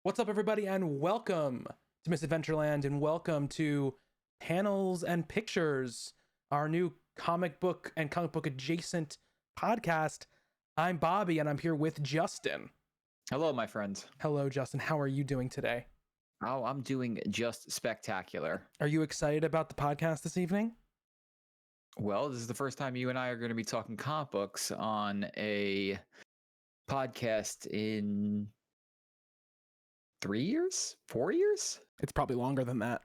What's up, everybody, and welcome to Misadventureland, and welcome to Panels and Pictures, our new comic book and comic book adjacent podcast. I'm Bobby, and I'm here with Justin. Hello, my friend. Hello, Justin. How are you doing today? Oh, I'm doing just spectacular. Are you excited about the podcast this evening? Well, this is the first time you and I are going to be talking comic books on a podcast in 3 years? 4 years? It's probably longer than that.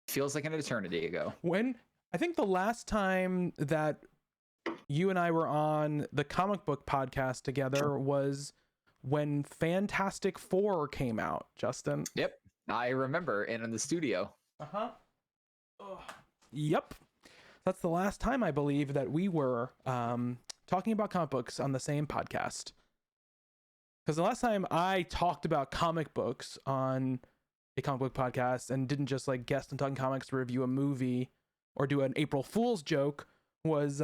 Feels like an eternity ago. I think the last time that you and I were on the comic book podcast together was when Fantastic Four came out, Justin. Yep, I remember, and in the studio. Uh-huh. Yep. That's the last time I believe that we were talking about comic books on the same podcast. Because the last time I talked about comic books on a comic book podcast and didn't just like guest on Talking Comics to review a movie or do an April Fool's joke was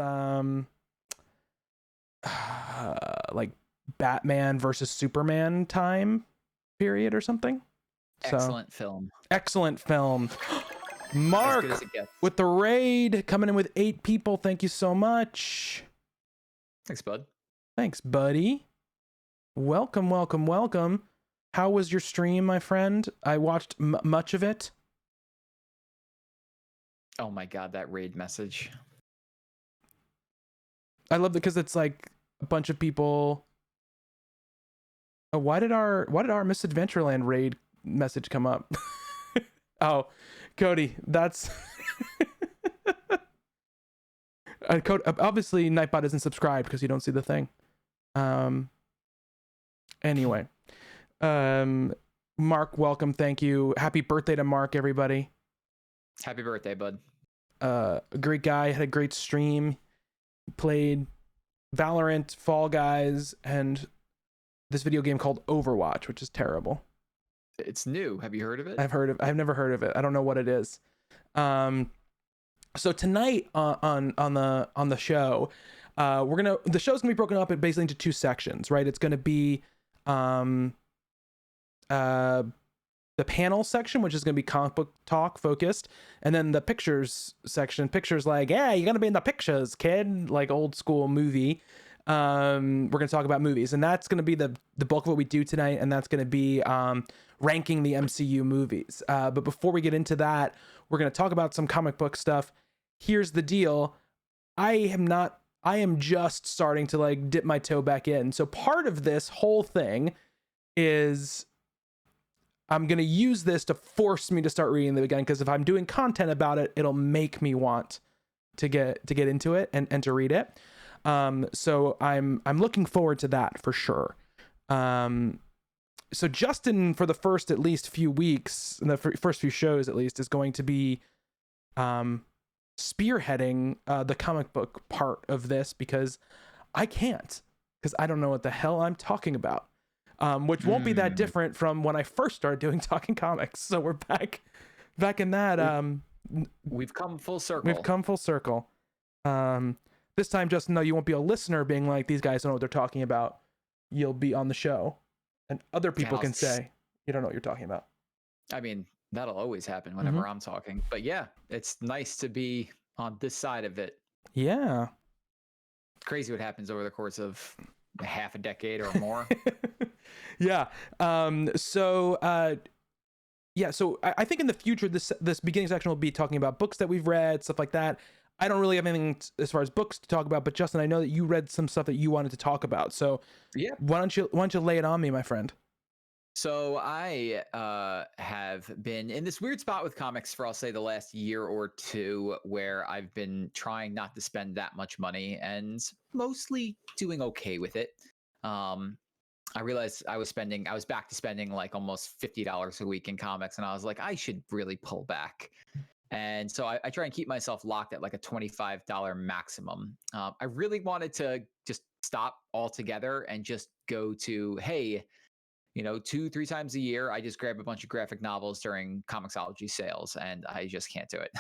like Batman versus Superman time period or something. Excellent film. Excellent film. Mark As good as it gets. with the raid, coming in with 8 people. Thank you so much. Thanks, bud. Thanks, buddy. Welcome. How was your stream, my friend? I watched much of it. Oh my god, that raid message. I love it because it's like a bunch of people. Oh, why did our Misadventureland raid message come up? Oh, Cody, that's Cody, obviously Nightbot isn't subscribed because you don't see the thing. Anyway, Mark, welcome. Thank you. Happy birthday to Mark, everybody. Happy birthday, bud. A great guy, had a great stream, played Valorant, Fall Guys, and this video game called Overwatch, which is terrible. It's new. Have you heard of it? I've never heard of it. I don't know what it is. So tonight on the show, the show's gonna be broken up basically into 2 sections, right? It's gonna be the panel section, which is going to be comic book talk focused, and then the pictures section, pictures like, yeah, you're going to be in the pictures, kid, like old school movie. We're going to talk about movies, and that's going to be the bulk of what we do tonight, and that's going to be ranking the MCU movies. But before we get into that, we're going to talk about some comic book stuff. Here's the deal. I am just starting to like dip my toe back in. So part of this whole thing is I'm going to use this to force me to start reading them again, because if I'm doing content about it, it'll make me want to get into it and to read it. So I'm looking forward to that for sure. So Justin, for the first at least few weeks, in the first few shows at least, is going to be spearheading the comic book part of this, because I can't, because I don't know what the hell I'm talking about. Which won't be that different from when I first started doing Talking Comics. So we're back in that. We've come full circle. We've come full circle. This time, Justin, though, you won't be a listener being like, these guys don't know what they're talking about. You'll be on the show, and other people can say, you don't know what you're talking about. I mean, that'll always happen whenever I'm talking. But yeah, it's nice to be on this side of it. Yeah. It's crazy what happens over the course of half a decade or more. Yeah. So I think in the future, this beginning section will be talking about books that we've read, stuff like that. I don't really have anything as far as books to talk about, but Justin, I know that you read some stuff that you wanted to talk about. So yeah, why don't you lay it on me, my friend? So I have been in this weird spot with comics for, I'll say, the last year or 2, where I've been trying not to spend that much money and mostly doing okay with it. I realized I was back to spending like almost $50 a week in comics, and I was like, I should really pull back. And so I try and keep myself locked at like a $25 maximum. I really wanted to just stop altogether and just go to, hey, 2-3 times a year, I just grab a bunch of graphic novels during Comixology sales, and I just can't do it.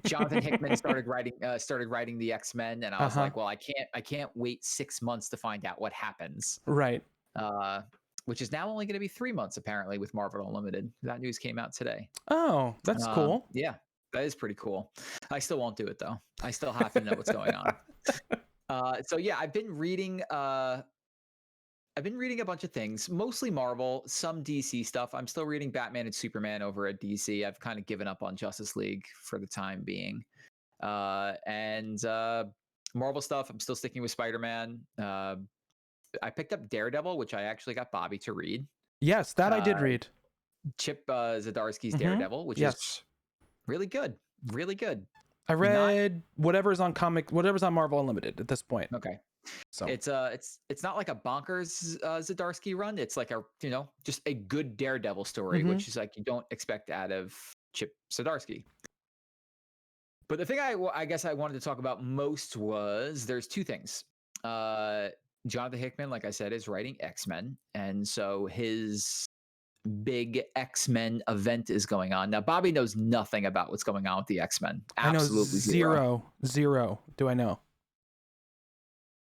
Jonathan Hickman started writing the X-Men, and I was like, well, I can't wait 6 months to find out what happens. Right. which is now only going to be 3 months apparently with Marvel Unlimited. That news came out today. Oh, that's cool. Yeah, that is pretty cool. I still won't do it though. I still have to know what's going on. So yeah, I've been reading a bunch of things, mostly Marvel, some DC stuff. I'm still reading Batman and Superman over at DC. I've kind of given up on Justice League for the time being. And Marvel stuff, I'm still sticking with Spider-Man. I picked up Daredevil, which I actually got Bobby to read. Yes, that I did read. Chip Zdarsky's Daredevil, which is really good. Really good. I read whatever's on Marvel Unlimited at this point. Okay. So it's not like a bonkers Zdarsky run. It's like a, just a good Daredevil story, which is like you don't expect out of Chip Zdarsky. But the thing I guess I wanted to talk about most was there's two things. Jonathan Hickman, like I said, is writing X-Men, and so his big X-Men event is going on. Now, Bobby knows nothing about what's going on with the X-Men. Absolutely zero. Do I know?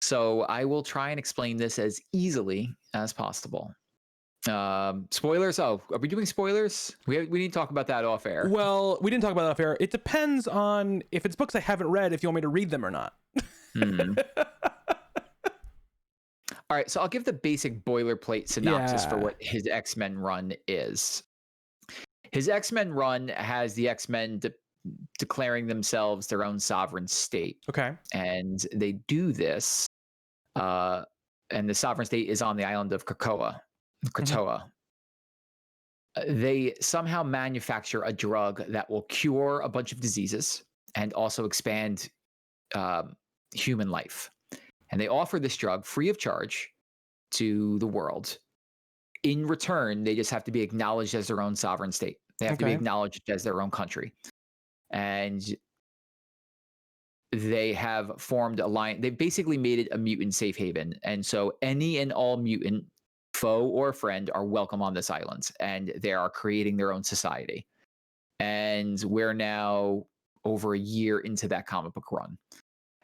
So I will try and explain this as easily as possible. Spoilers. Oh, are we doing spoilers? We need to talk about that off air. Well, we didn't talk about that off air. It depends on if it's books I haven't read, if you want me to read them or not. All right, so I'll give the basic boilerplate synopsis for what his X-Men run is. His X-Men run has the X-Men declaring themselves their own sovereign state. Okay. And they do this, and the sovereign state is on the island of Krakoa. They somehow manufacture a drug that will cure a bunch of diseases and also expand human life. And they offer this drug free of charge to the world. In return, they just have to be acknowledged as their own sovereign state. They have to be acknowledged as their own country. And they have formed a line. They basically made it a mutant safe haven. And so any and all mutant, foe or friend, are welcome on this island. And they are creating their own society. And we're now over a year into that comic book run.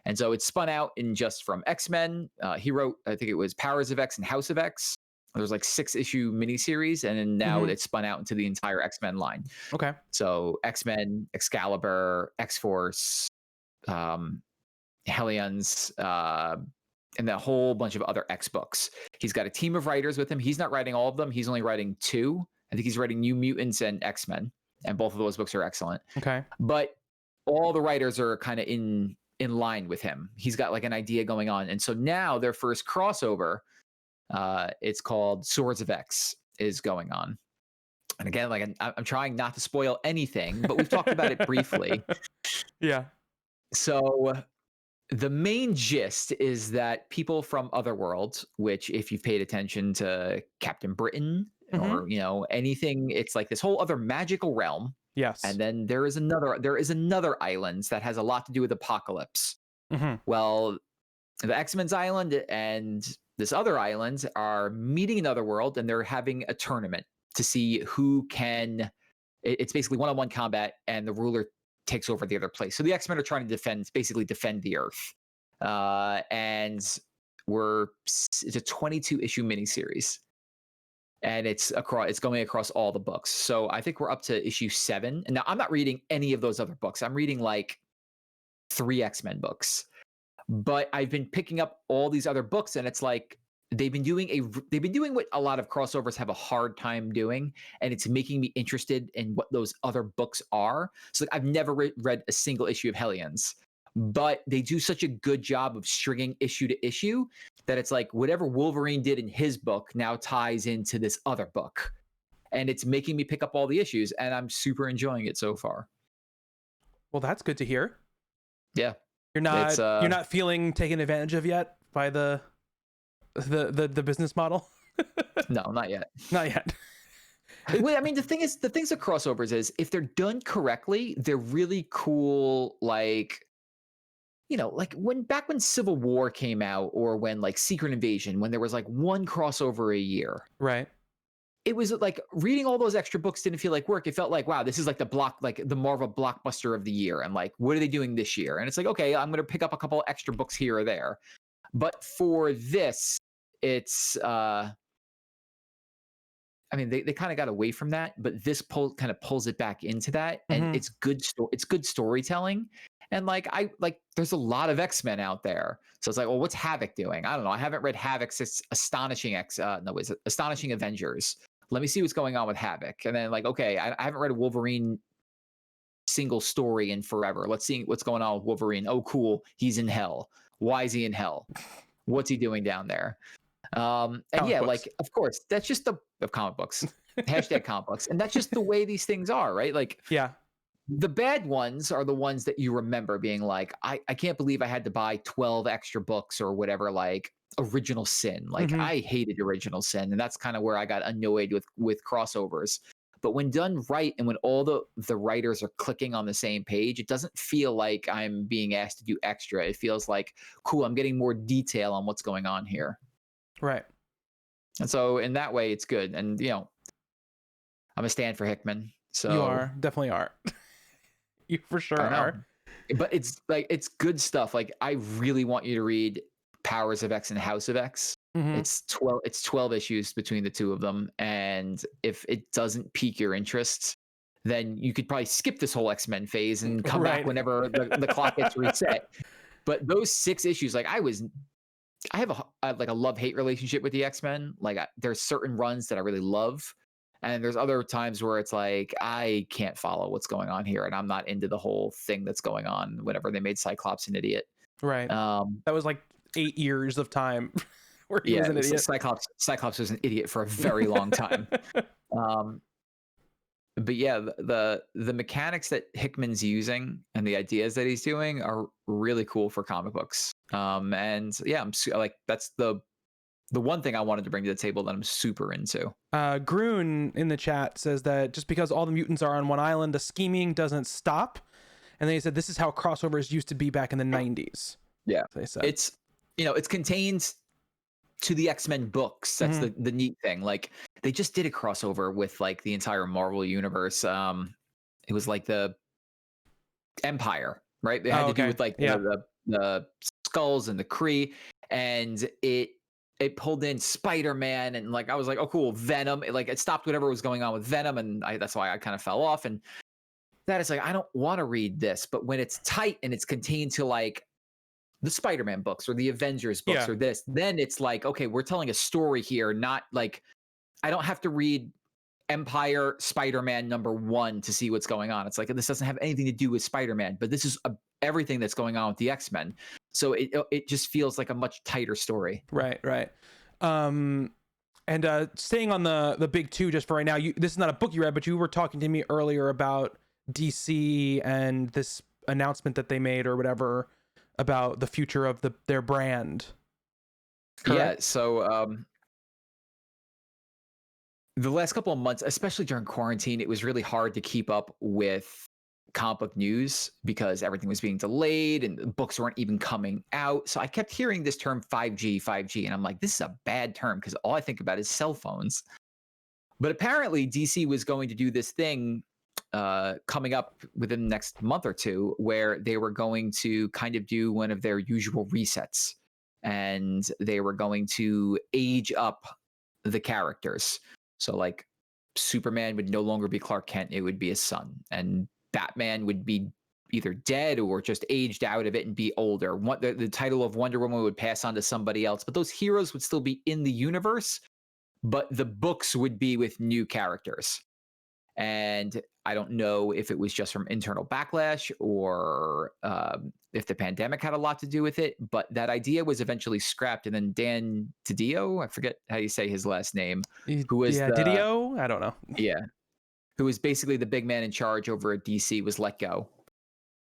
And so it's spun out in just from X-Men. He wrote, I think it was Powers of X and House of X. There's like 6-issue miniseries, and then now it's spun out into the entire X-Men line. Okay. So X-Men, Excalibur, X-Force, Hellions, and a whole bunch of other X books. He's got a team of writers with him. He's not writing all of them. He's only writing 2. I think he's writing New Mutants and X-Men, and both of those books are excellent. Okay. But all the writers are kind of in line with him. He's got like an idea going on. And so now their first crossover, it's called Swords of X, is going on. And again, like I'm trying not to spoil anything, but we've talked about it briefly. Yeah. So the main gist is that people from Otherworld, which if you've paid attention to Captain Britain or, anything, it's like this whole other magical realm. Yes. And then there is another island that has a lot to do with Apocalypse. Well, the X-Men's island and this other island are meeting in Otherworld, and they're having a tournament to see who can. It's basically one-on-one combat, and the ruler takes over the other place. So the X-Men are trying to defend the Earth. And it's a 22-issue miniseries. And it's going across all the books. So I think we're up to issue 7. And now I'm not reading any of those other books. I'm reading like 3 X-Men books. But I've been picking up all these other books, and it's like they've been doing what a lot of crossovers have a hard time doing, and it's making me interested in what those other books are. So like, I've never read a single issue of Hellions, but they do such a good job of stringing issue to issue that it's like whatever Wolverine did in his book now ties into this other book. And it's making me pick up all the issues, and I'm super enjoying it so far. Well, that's good to hear. Yeah. You're not feeling taken advantage of yet by the business model? No, not yet. Not yet. Well, I mean, the things of crossovers is if they're done correctly, they're really cool. Like, like back when Civil War came out, or when like Secret Invasion, when there was like one crossover a year. Right. It was like reading all those extra books didn't feel like work. It felt like, wow, this is like the Marvel blockbuster of the year. And like, what are they doing this year? And it's like, okay, I'm going to pick up a couple extra books here or there. But for this, it's I mean, they kind of got away from that, but this kind of pulls it back into that, and Mhm. it's good storytelling. And like there's a lot of X-Men out there, so it's like, well, what's Havoc doing? I don't know. I haven't read Havoc's Astonishing Avengers. Let me see what's going on with Havoc, and then like, okay, I haven't read a Wolverine single story in forever. Let's see what's going on with Wolverine. Oh, cool, he's in hell. Why is he in hell? What's he doing down there? And Comic yeah, books. like of course, that's just the of comic books. Hashtag comic books. And that's just the way these things are, right? Like Yeah. the bad ones are the ones that you remember being like, I can't believe I had to buy 12 extra books or whatever, like Original Sin. Like Mhm. I hated Original Sin. And that's kind of where I got annoyed with crossovers. But when done right and when all the writers are clicking on the same page, it doesn't feel like I'm being asked to do extra. It feels like, cool, I'm getting more detail on what's going on here. Right. And so in that way, it's good. And, I'm a stand for Hickman. You So are. Definitely are. You for sure I know. are. But it's good stuff. Like I really want you to read Powers of X and House of X. Mhm. It's 12 issues between the two of them. And if it doesn't pique your interest, then you could probably skip this whole X-Men phase and come back Right. whenever the clock gets reset. But those 6 issues, like I have a love-hate relationship with the X-Men. Like there's certain runs that I really love. And there's other times where it's like, I can't follow what's going on here. And I'm not into the whole thing that's going on whenever they made Cyclops an idiot. Right. Um, That was like 8 years of time where he was yeah, an idiot. Cyclops was an idiot for a very long time. Um, but yeah, the mechanics that Hickman's using and the ideas that he's doing are really cool for comic books. And yeah, like that's the one thing I wanted to bring to the table that I'm super into. Groon in the chat says that just because all the mutants are on one island, the scheming doesn't stop. And then he said this is how crossovers used to be back in the 90s. Yeah, They said it's contained to the X-Men books. That's the neat thing. Like they just did a crossover with like the entire Marvel universe. It was like the Empire, right? They had to do with like the skulls and the Kree, and it pulled in Spider-Man, and like I was like, oh cool, Venom. It stopped whatever was going on with Venom, and that's why I kind of fell off. And that is like, I don't want to read this, but when it's tight and it's contained to like the Spider-Man books or the Avengers books or this, then it's like, okay, we're telling a story here, not like I don't have to read Empire Spider-Man #1 to see what's going on. It's like this doesn't have anything to do with Spider-Man, but this is everything that's going on with the X-Men. So it just feels like a much tighter story. Right. And staying on the big two just for right now, this is not a book you read, but you were talking to me earlier about DC and this announcement that they made or whatever about the future of their brand. Correct? Yeah, so the last couple of months, especially during quarantine, it was really hard to keep up with comic book news because everything was being delayed and books weren't even coming out. So I kept hearing this term 5G, and I'm like, this is a bad term because all I think about is cell phones. But apparently DC was going to do this thing coming up within the next month or two where they were going to kind of do one of their usual resets, and they were going to age up the characters. So like Superman would no longer be Clark Kent, it would be his son. And Batman would be either dead or just aged out of it and be older. The title of Wonder Woman would pass on to somebody else, but those heroes would still be in the universe, but the books would be with new characters. And I don't know if it was just from internal backlash or if the pandemic had a lot to do with it, but that idea was eventually scrapped. And then Dan Didio, I forget how you say his last name, who was Didio? I don't know. Yeah, who was basically the big man in charge over at DC, was let go.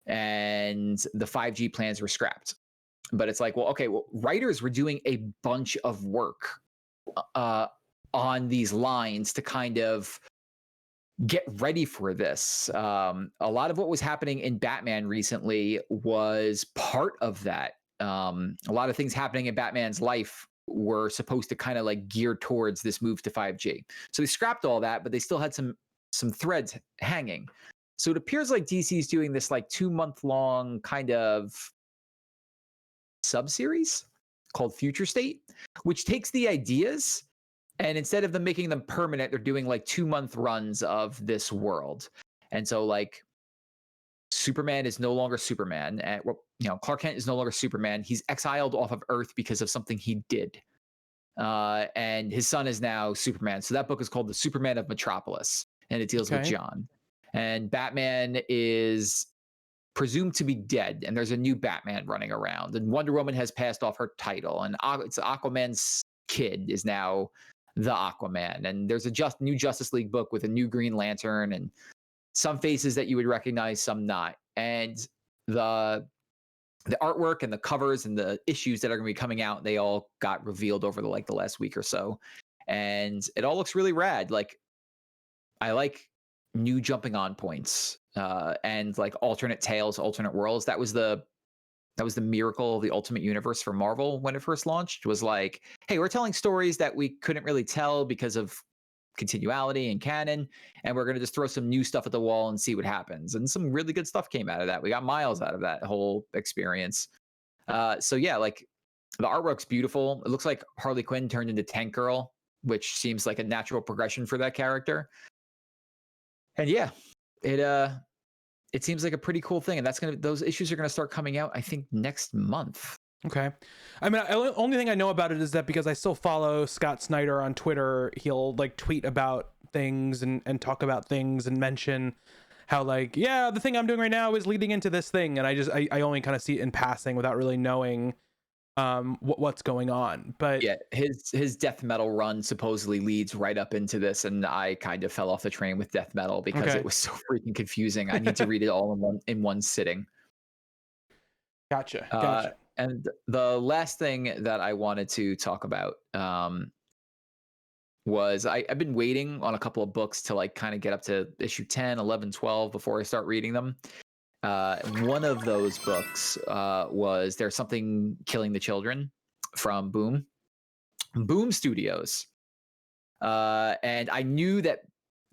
And the 5G plans were scrapped. But it's like, well, okay, writers were doing a bunch of work on these lines to kind of get ready for this. A lot of what was happening in Batman recently was part of that. A lot of things happening in Batman's life were supposed to kind of like gear towards this move to 5G. So they scrapped all that, but they still had some threads hanging. So it appears like DC is doing this like 2-month-long kind of sub-series called Future State, which takes the ideas And instead of them making them permanent, they're doing like 2-month runs of this world. And so like Superman is no longer Superman. And Clark Kent is no longer Superman. He's exiled off of Earth because of something he did. And his son is now Superman. So that book is called The Superman of Metropolis, and it deals with Okay. John. And Batman is presumed to be dead, and there's a new Batman running around. And Wonder Woman has passed off her title, and it's Aquaman's kid is now the Aquaman. And there's a new Justice League book with a new Green Lantern, and some faces that you would recognize, some not. And the artwork and the covers and the issues that are going to be coming out, they all got revealed over the last week or so, and it all looks really rad. Like, I like new jumping on points, and like alternate tales, alternate worlds. That was the miracle of the Ultimate Universe for Marvel when it first launched. Was like, hey, we're telling stories that we couldn't really tell because of continuality and canon, and we're going to just throw some new stuff at the wall and see what happens. And some really good stuff came out of that. We got miles out of that whole experience. So yeah, like the artwork's beautiful. It looks like Harley Quinn turned into Tank Girl, which seems like a natural progression for that character. And yeah, it seems like a pretty cool thing. And those issues are gonna start coming out, I think, next month. Okay. I mean, only thing I know about it is that because I still follow Scott Snyder on Twitter, he'll like tweet about things and talk about things and mention how like, yeah, the thing I'm doing right now is leading into this thing. And I only kind of see it in passing without really knowing what's going on. But yeah, his death metal run supposedly leads right up into this, and I kind of fell off the train with death metal because it was so freaking confusing. I need to read it all in one sitting. Gotcha. And the last thing that I wanted to talk about was I've been waiting on a couple of books to like kind of get up to issue 10, 11, 12 before I start reading them. One of those books was There's Something Killing the Children from Boom Studios. And I knew that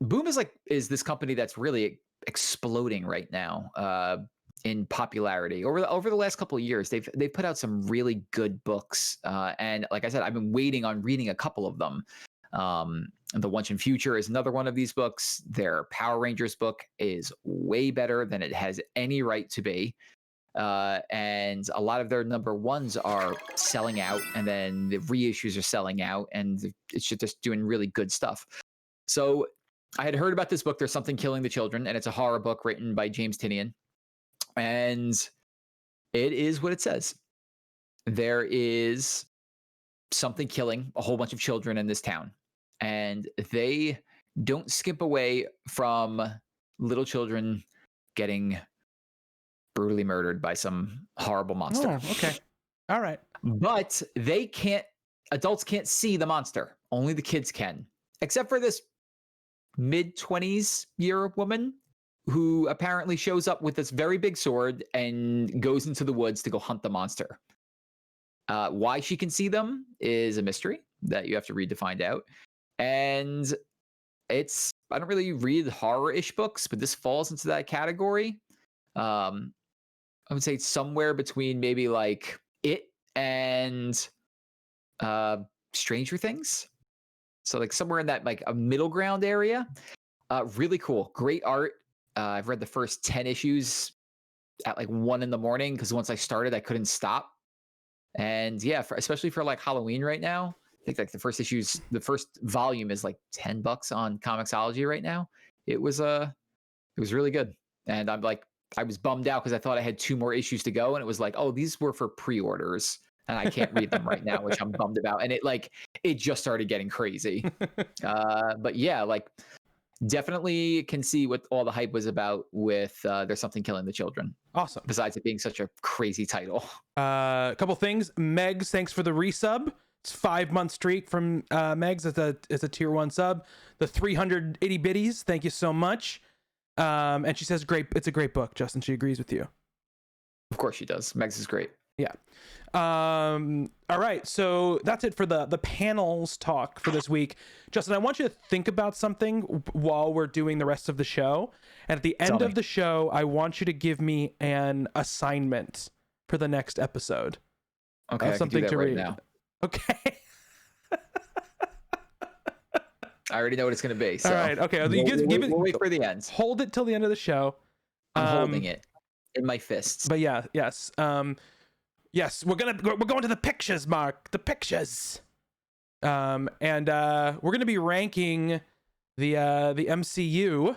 Boom is this company that's really exploding right now in popularity. Over the last couple of years, they've put out some really good books. And like I said, I've been waiting on reading a couple of them. The Once and Future is another one of these books. Their Power Rangers book is way better than it has any right to be. And a lot of their number ones are selling out, and then the reissues are selling out, and it's just doing really good stuff. So I had heard about this book, There's Something Killing the Children, and it's a horror book written by James Tynion. And it is what it says. There is something killing a whole bunch of children in this town, and they don't skip away from little children getting brutally murdered by some horrible monster. Oh, okay. All right. But adults can't see the monster. Only the kids can, except for this mid-20s year woman who apparently shows up with this very big sword and goes into the woods to go hunt the monster. Why she can see them is a mystery that you have to read to find out. And I don't really read horror-ish books, but this falls into that category. I would say it's somewhere between maybe like It and Stranger Things. So like somewhere in that like a middle ground area. Really cool. Great art. I've read the first 10 issues at like 1 a.m. because once I started, I couldn't stop. And yeah, especially for like Halloween right now, I think like the first volume is like $10 on Comixology right now. It was really good. And I was bummed out because I thought I had 2 more issues to go, and it was like, oh, these were for pre-orders and I can't read them right now, which I'm bummed about. And it just started getting crazy. But yeah, like definitely can see what all the hype was about with There's Something Killing the Children. Awesome. Besides it being such a crazy title. A couple things. Megs, thanks for the resub. It's 5-month streak from Megs. It's a tier 1 sub. The 380 biddies, thank you so much. And she says it's a great book, Justin. She agrees with you. Of course she does. Megs is great. Yeah. All right, so that's it for the panels talk for this week. Justin, I want you to think about something while we're doing the rest of the show. And at the end of the show, I want you to give me an assignment for the next episode. Okay, something to read now. Okay. I already know what it's going to be. So All right. Okay. we'll wait for the end. Hold it till the end of the show. I'm holding it in my fists. But yeah, yes. Yes, we're going to the pictures, Mark. The pictures. And we're gonna be ranking the MCU.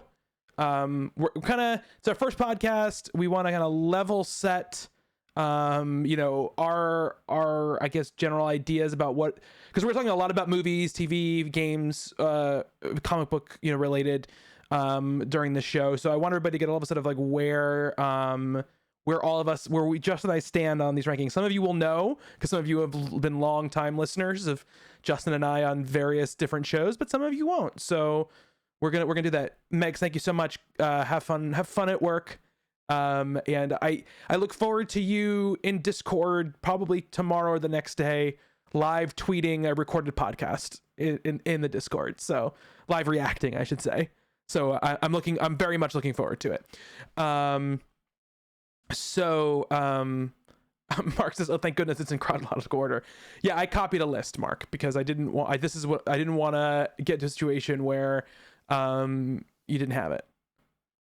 We're kind of, it's our first podcast. We want to kind of level set our I guess general ideas about what, because we're talking a lot about movies, TV, games, comic book related during the show. So I want everybody to get a little bit of like where all of us, where Justin and I stand on these rankings. Some of you will know because some of you have been long time listeners of Justin and I on various different shows, but some of you won't. So we're gonna do that. Megs, thank you so much. Have fun at work. And I look forward to you in Discord probably tomorrow or the next day, live tweeting a recorded podcast in the Discord. So live reacting, I should say. So I'm very much looking forward to it. Mark says, "Oh, thank goodness it's in chronological order." Yeah, I copied a list, Mark, because I didn't want to get to a situation where you didn't have it.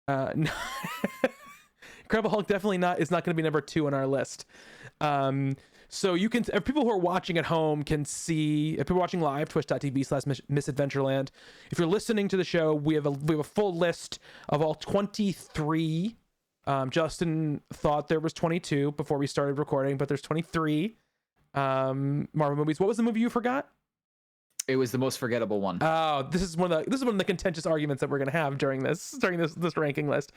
No. Incredible Hulk definitely is not going to be number 2 on our list. So you can, if people who are watching at home can see, if people are watching live, twitch.tv/misadventureland. If you're listening to the show, we have a full list of all 23. Justin thought there was 22 before we started recording, but there's 23 Marvel movies. What was the movie you forgot? It was the most forgettable one. Oh, this is one of the contentious arguments that we're gonna have during this ranking list.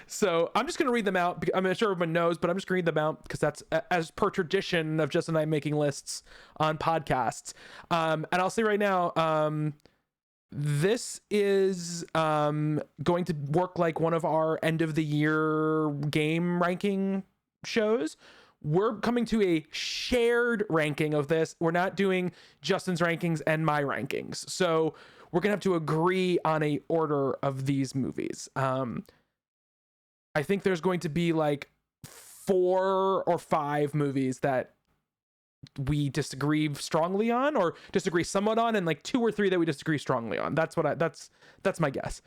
So I'm just gonna read them out. I'm sure everyone knows, but I'm just gonna read them out because that's as per tradition of Justin and I making lists on podcasts. And I'll say right now, this is going to work like one of our end of the year game ranking shows. We're coming to a shared ranking of this. We're not doing Justin's rankings and my rankings. So we're gonna have to agree on a order of these movies. I think there's going to be like 4 or 5 movies that we disagree strongly on, or disagree somewhat on, and like 2 or 3 that we disagree strongly on. That's my guess.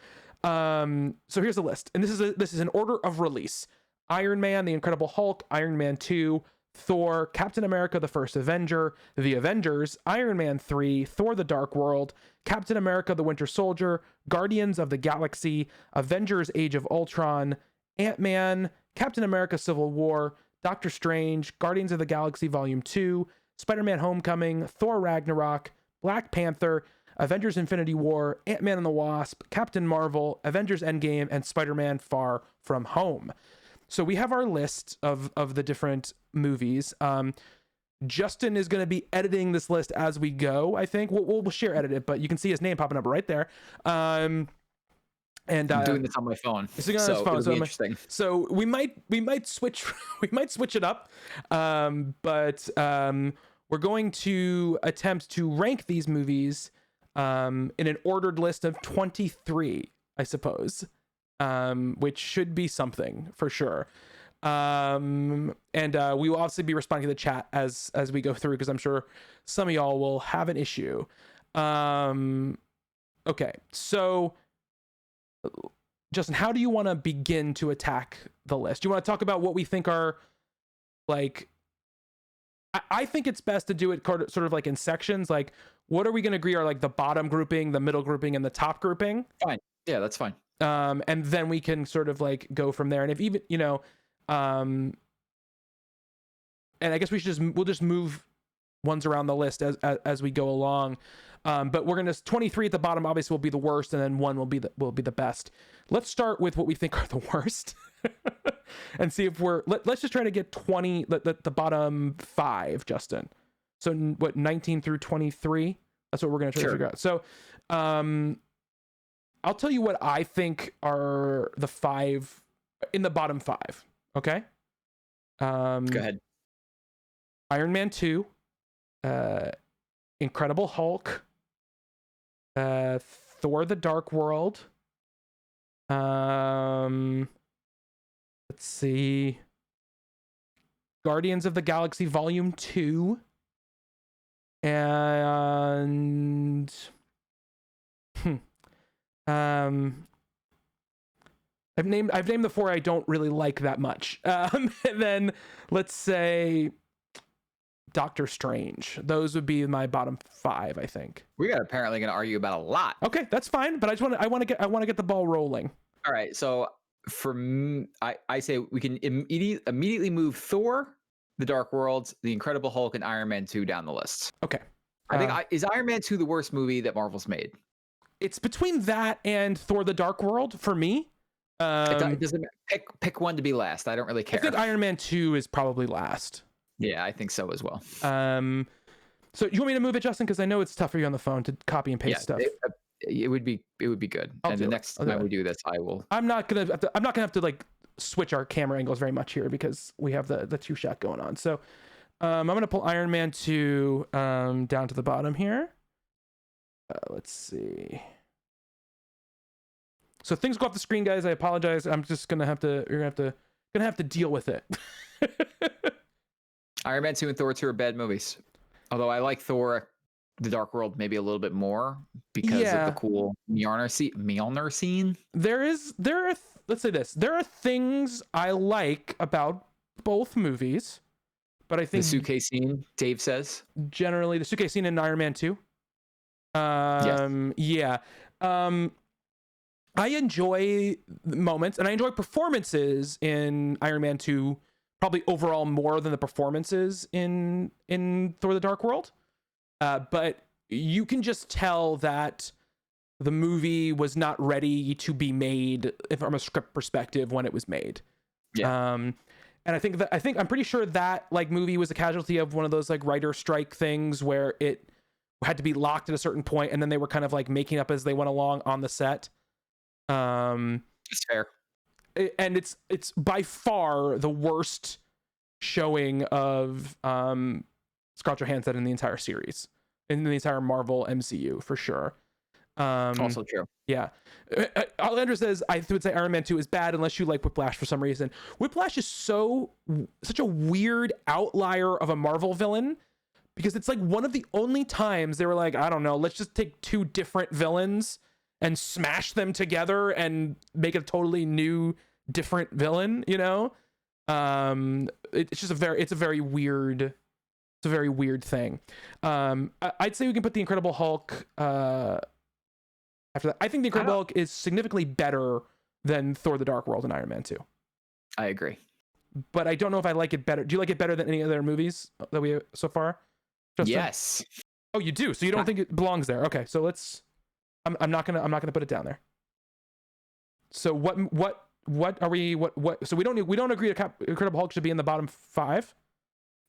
So here's the list, and this is an order of release: Iron Man, The Incredible Hulk, Iron Man 2, Thor, Captain America: The First Avenger, The Avengers, Iron Man 3, Thor: The Dark World, Captain America: The Winter Soldier, Guardians of the Galaxy, Avengers: Age of Ultron, Ant-Man, Captain America: Civil War, Doctor Strange, Guardians of the Galaxy Volume 2, Spider-Man: Homecoming, Thor: Ragnarok, Black Panther, Avengers: Infinity War, Ant-Man and the Wasp, Captain Marvel, Avengers: Endgame, and Spider-Man: Far From Home. So we have our list of the different movies. Justin is going to be editing this list as we go. I think we'll share edit it, but you can see his name popping up right there. And I'm doing this on my phone. So it'll be interesting. So we might switch it up. But we're going to attempt to rank these movies in an ordered list of 23, I suppose. Which should be something for sure. And we will obviously be responding to the chat as we go through, because I'm sure some of y'all will have an issue. Okay, so Justin, how do you want to begin to attack the list? Do you want to talk about what we think are, like, I think it's best to do it sort of like in sections. Like, what are we going to agree are like the bottom grouping, the middle grouping, and the top grouping? Fine. Yeah, that's fine. And then we can sort of like go from there. And if even, and I guess we'll just move ones around the list as we go along. But we're gonna 23 at the bottom obviously will be the worst, and then 1 will be the best. Let's start with what we think are the worst, and see if let's just try to get 20 the bottom 5, Justin. So what, 19 through 23? That's what we're gonna try to figure out. So, I'll tell you what I think are the 5 in the bottom 5. Okay. Go ahead. Iron Man 2, Incredible Hulk, Thor: The Dark World. Let's see. Guardians of the Galaxy Volume 2. And Um, I've named the 4 I don't really like that much. And then let's say Doctor Strange. Those would be my bottom 5, I think. We are apparently going to argue about a lot. Okay, that's fine. But I want to get the ball rolling. All right. So I say we can immediately move Thor, The Dark World, The Incredible Hulk, and Iron Man 2 down the list. Okay. I think is Iron Man 2 the worst movie that Marvel's made? It's between that and Thor: The Dark World for me. It doesn't pick one to be last. I don't really care. I think Iron Man 2 is probably last. Yeah, I think so as well. So you want me to move it, Justin? Because I know it's tough for you on the phone to copy and paste stuff. It would be good. And the next time we do this, I will. I'm not gonna have to like switch our camera angles very much here because we have the 2-shot going on. So I'm gonna pull Iron Man 2 down to the bottom here. Let's see. So things go off the screen, guys. I apologize. I'm just gonna have to. You're gonna have to deal with it. Iron Man 2 and Thor 2 are bad movies. Although I like Thor: The Dark World maybe a little bit more because of the cool Mjolnir scene. Let's say this. There are things I like about both movies, but I think the suitcase scene, Dave says. Generally, the suitcase scene in Iron Man 2. Yes. Yeah. I enjoy moments and I enjoy performances in Iron Man 2 probably overall more than the performances in Thor: The Dark World. But you can just tell that the movie was not ready to be made from a script perspective when it was made. Yeah. And I'm pretty sure that like movie was a casualty of one of those like writer strike things where it had to be locked at a certain point and then they were kind of like making up as they went along on the set. It's fair. And it's by far the worst showing of Scarlett Johansson in the entire series, in the entire Marvel MCU for sure. Also true. Yeah. Alejandro says I would say Iron Man 2 is bad unless you like Whiplash for some reason. Whiplash is such a weird outlier of a Marvel villain because it's like one of the only times they were like, I don't know, let's just take 2 different villains and smash them together and make a totally new, different villain, you know? It's just a very weird thing. I'd say we can put the Incredible Hulk after that. I think the Incredible Hulk is significantly better than Thor: The Dark World and Iron Man 2. I agree. But I don't know if I like it better. Do you like it better than any other movies that we have so far, Justin? Yes. Oh, you do? So you don't think it belongs there? Okay, so let's I'm not gonna put it down there. So what are we so we don't agree to Incredible Hulk should be in the bottom 5?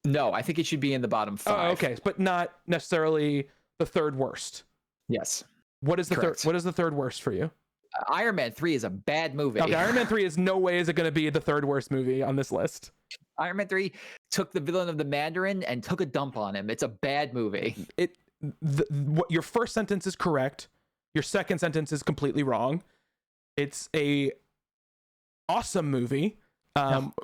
No, I think it should be in the bottom 5. Oh, okay, but not necessarily the third worst. Yes. What is the third worst for you? Iron Man 3 is a bad movie. Okay, Iron Man 3 is no way is it going to be the third worst movie on this list. Iron Man 3 took the villain of the Mandarin and took a dump on him. It's a bad movie. What your first sentence is correct. Your second sentence is completely wrong. It's a awesome movie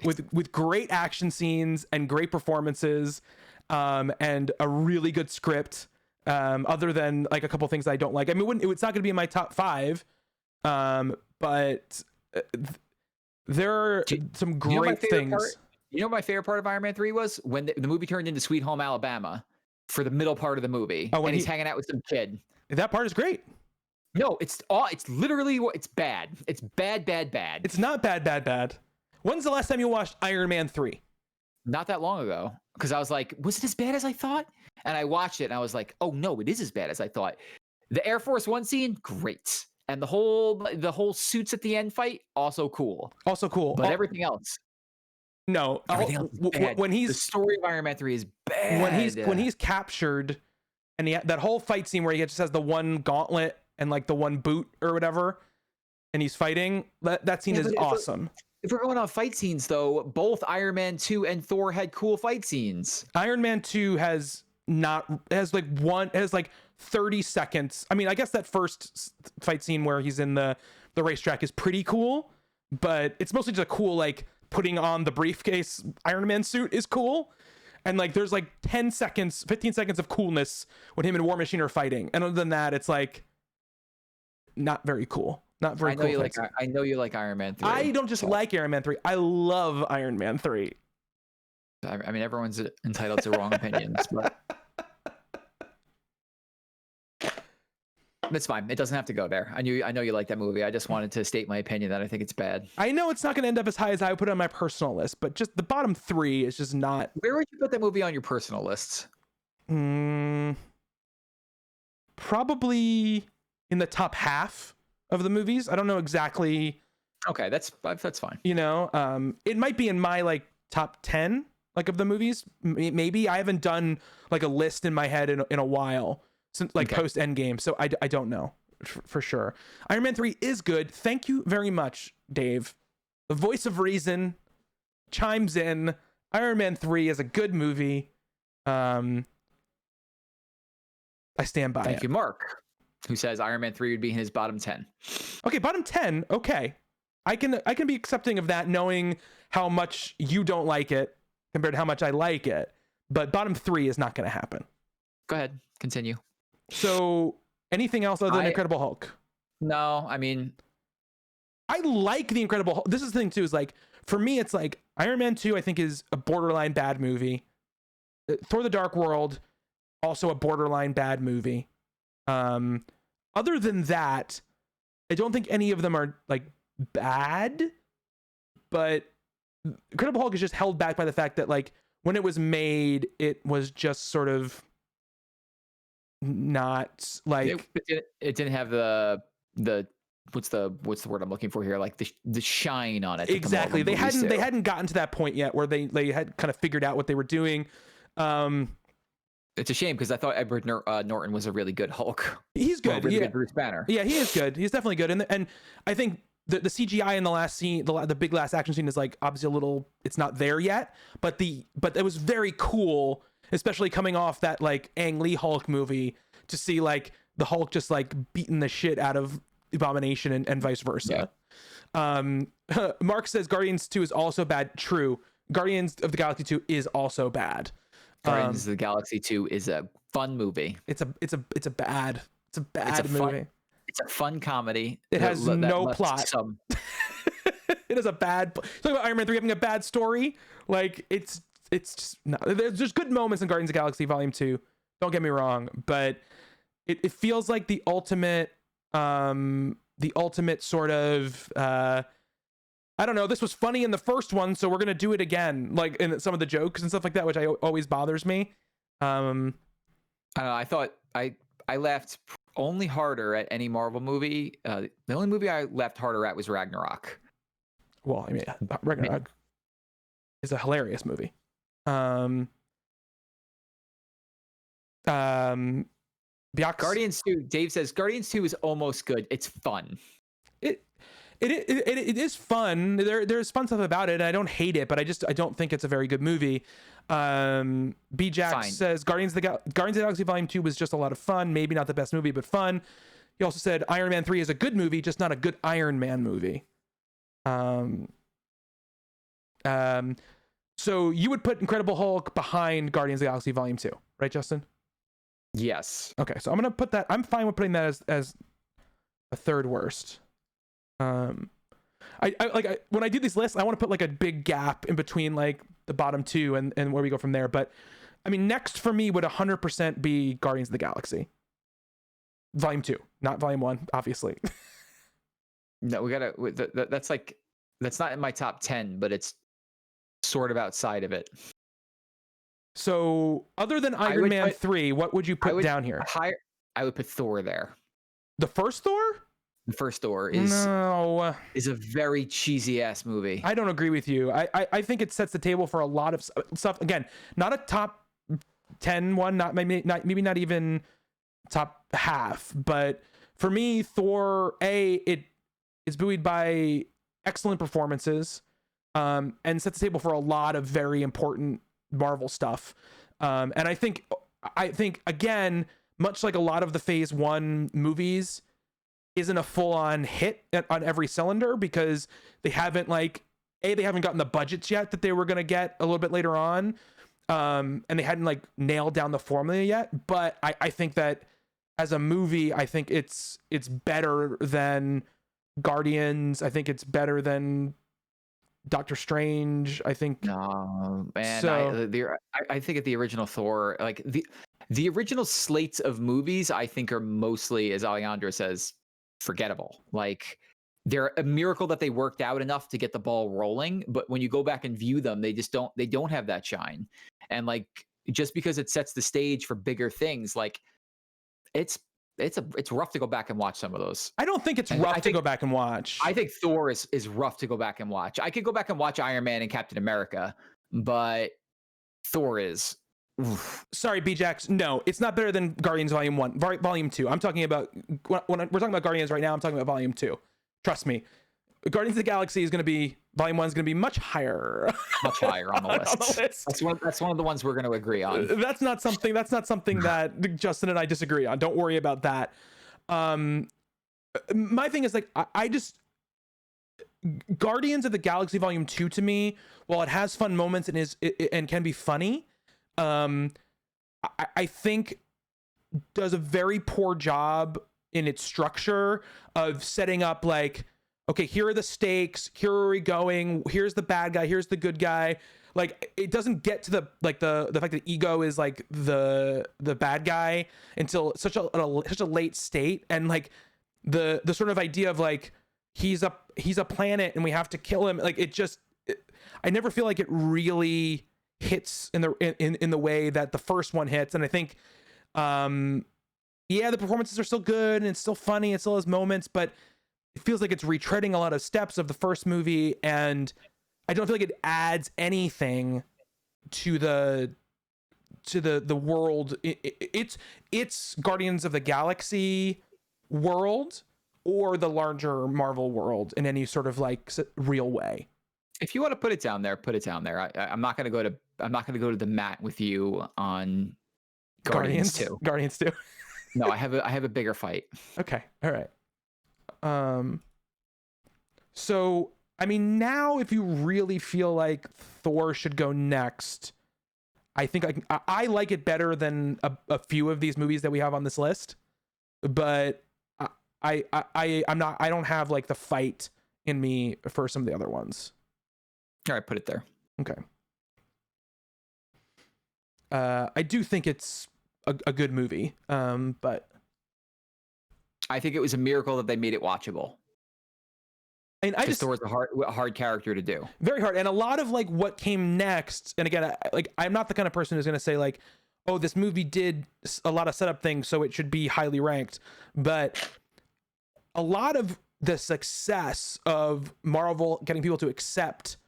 with great action scenes and great performances and a really good script. Other than like a couple things I don't like. I mean, it's not going to be in my top 5, but there are some great things. You know what my favorite part of Iron Man 3 was? When the movie turned into Sweet Home Alabama for the middle part of the movie. Oh, and he's hanging out with some kid. That part is great. No, it's literally it's bad. It's bad. It's not bad. When's the last time you watched Iron Man 3? Not that long ago. Because I was like, was it as bad as I thought? And I watched it and I was like, oh no, it is as bad as I thought. The Air Force One scene, great. And the whole suits at the end fight, also cool. But everything else. No. Everything else is bad. The story of Iron Man 3 is bad. When he's captured and that whole fight scene where he just has the one gauntlet and like the one boot or whatever, and he's fighting, that scene is awesome. If we're going on fight scenes, though, both Iron Man 2 and Thor had cool fight scenes. Iron Man 2 has 30 seconds. I mean, I guess that first fight scene where he's in the racetrack is pretty cool, but it's mostly just a cool, like, putting on the briefcase Iron Man suit is cool. And like, there's like 15 seconds of coolness when him and War Machine are fighting. And other than that, it's like, not very cool. Not very cool. I know you like Iron Man 3. I don't just like Iron Man 3. I love Iron Man 3. I mean, everyone's entitled to wrong opinions, but that's fine. It doesn't have to go there. I know you like that movie. I just wanted to state my opinion that I think it's bad. I know it's not going to end up as high as I would put it on my personal list, but just the bottom 3 is just not. Where would you put that movie on your personal lists? Probably in the top half of the movies. I don't know exactly. Okay, that's fine. You know, it might be in my like top 10 like of the movies. Maybe I haven't done like a list in my head in a while since like post Endgame, so I don't know for sure. Iron Man 3 is good. Thank you very much, Dave. The voice of reason chimes in. Iron Man 3 is a good movie. I stand by it. Thank you, Mark, who says Iron Man 3 would be in his bottom 10. Okay, bottom 10. Okay. I can be accepting of that, knowing how much you don't like it compared to how much I like it. But bottom 3 is not going to happen. Go ahead, continue. So, anything else other than Incredible Hulk? No, I mean, I like the Incredible Hulk. This is the thing too, is like, for me, it's like Iron Man 2, I think, is a borderline bad movie. Thor: The Dark World, also a borderline bad movie. Other than that, I don't think any of them are like bad, but Incredible Hulk is just held back by the fact that like when it was made, it was just sort of not like it didn't have the what's the word I'm looking for here, like the shine on it. Exactly. They hadn't gotten to that point yet where they had kind of figured out what they were doing. It's a shame because I thought Edward Norton was a really good Hulk. He's good. Really good Bruce Banner. Yeah, he is good. He's definitely good. And I think the CGI in the last scene, the big last action scene, is like obviously a little. It's not there yet, but it was very cool, especially coming off that like Ang Lee Hulk movie, to see like the Hulk just like beating the shit out of Abomination and vice versa. Yeah. Mark says Guardians 2 is also bad. True. Guardians of the Galaxy 2 is also bad. Guardians of the Galaxy 2 is a fun movie. It's a bad movie. It's a fun comedy. It has no plot. It is a bad. Talk about Iron Man 3 having a bad story. Like it's just not. There's good moments in Guardians of the Galaxy Volume 2. Don't get me wrong, but it feels like the ultimate sort of. I don't know. This was funny in the first one, so we're gonna do it again, like in some of the jokes and stuff like that, which always bothers me. I don't know. I thought I laughed only harder at any Marvel movie. The only movie I laughed harder at was Ragnarok. Well, I mean, Ragnarok is a hilarious movie. Guardians 2. Dave says Guardians 2 is almost good. It's fun. It is fun. There's fun stuff about it, and I don't hate it, but I don't think it's a very good movie. B Jack says Guardians of the Galaxy Volume 2 was just a lot of fun. Maybe not the best movie, but fun. He also said Iron Man 3 is a good movie, just not a good Iron Man movie. So you would put Incredible Hulk behind Guardians of the Galaxy Volume 2, right, Justin? Yes. Okay, so I'm gonna put that. I'm fine with putting that as a third worst. I when I do these lists, I want to put like a big gap in between like the bottom 2 and where we go from there. But I mean, next for me would 100% be Guardians of the Galaxy Volume 2, not Volume 1, obviously. No, that's not in my top 10, but it's sort of outside of it. So other than Iron Man 3, what would you put down here? I would put Thor there. The first Thor? The first Thor is a very cheesy ass movie. I don't agree with you. I think it sets the table for a lot of stuff. Again, not a top 10 one, maybe not even top half, but for me, Thor it is buoyed by excellent performances, and sets the table for a lot of very important Marvel stuff. And I think again, much like a lot of the Phase 1 movies, isn't a full-on hit on every cylinder because they haven't gotten the budgets yet that they were going to get a little bit later on, and they hadn't like nailed down the formula yet. But I think that as a movie, I think it's better than Guardians. I think it's better than Doctor Strange. I think No, man. so. I think at the original Thor, like the original slates of movies, I think are mostly, as Alejandro says, forgettable. Like they're a miracle that they worked out enough to get the ball rolling, but when you go back and view them, they don't have that shine. And like just because it sets the stage for bigger things, like it's it's rough to go back and watch some of those. I don't think it's And rough to go back and watch. I think Thor is rough to go back and watch. I could go back and watch Iron Man and Captain America, but Thor is. Oof. Sorry, B-Jax. No, it's not better than Guardians Volume 1. Volume 2. I'm talking about, when we're talking about Guardians right now, I'm talking about Volume 2. Trust me. Guardians of the Galaxy is going to be, Volume 1 is going to be much higher. Much higher on the list. On the list. That's one of the ones we're going to agree on. That's not something that Justin and I disagree on. Don't worry about that. My thing is, like, I just, Guardians of the Galaxy Volume 2 to me, while it has fun moments and can be funny, I think does a very poor job in its structure of setting up, like, okay, here are the stakes, here are we going, here's the bad guy, here's the good guy. Like, it doesn't get to the fact that Ego is like the bad guy until such a late state, and like the sort of idea of like he's a planet and we have to kill him. Like, I never feel like it really hits in the way that the first one hits. And I think the performances are still good and it's still funny, it still has moments, but it feels like it's retreading a lot of steps of the first movie, and I don't feel like it adds anything to the world. It's Guardians of the Galaxy world or the larger Marvel world in any sort of like real way. If you want to put it down there, put it down there. I'm not going to go to the mat with you on Guardians 2. Guardians 2. No, I have a bigger fight. Okay. All right. So, I mean, now if you really feel like Thor should go next, I think I like it better than a few of these movies that we have on this list, but I don't have like the fight in me for some of the other ones. All right, put it there. Okay. I do think it's a good movie, but I think it was a miracle that they made it watchable. And I just, Thor's a hard character to do. Very hard. And a lot of like what came next, and again, I'm not the kind of person who's going to say like, oh, this movie did a lot of setup things, so it should be highly ranked. But a lot of the success of Marvel getting people to accept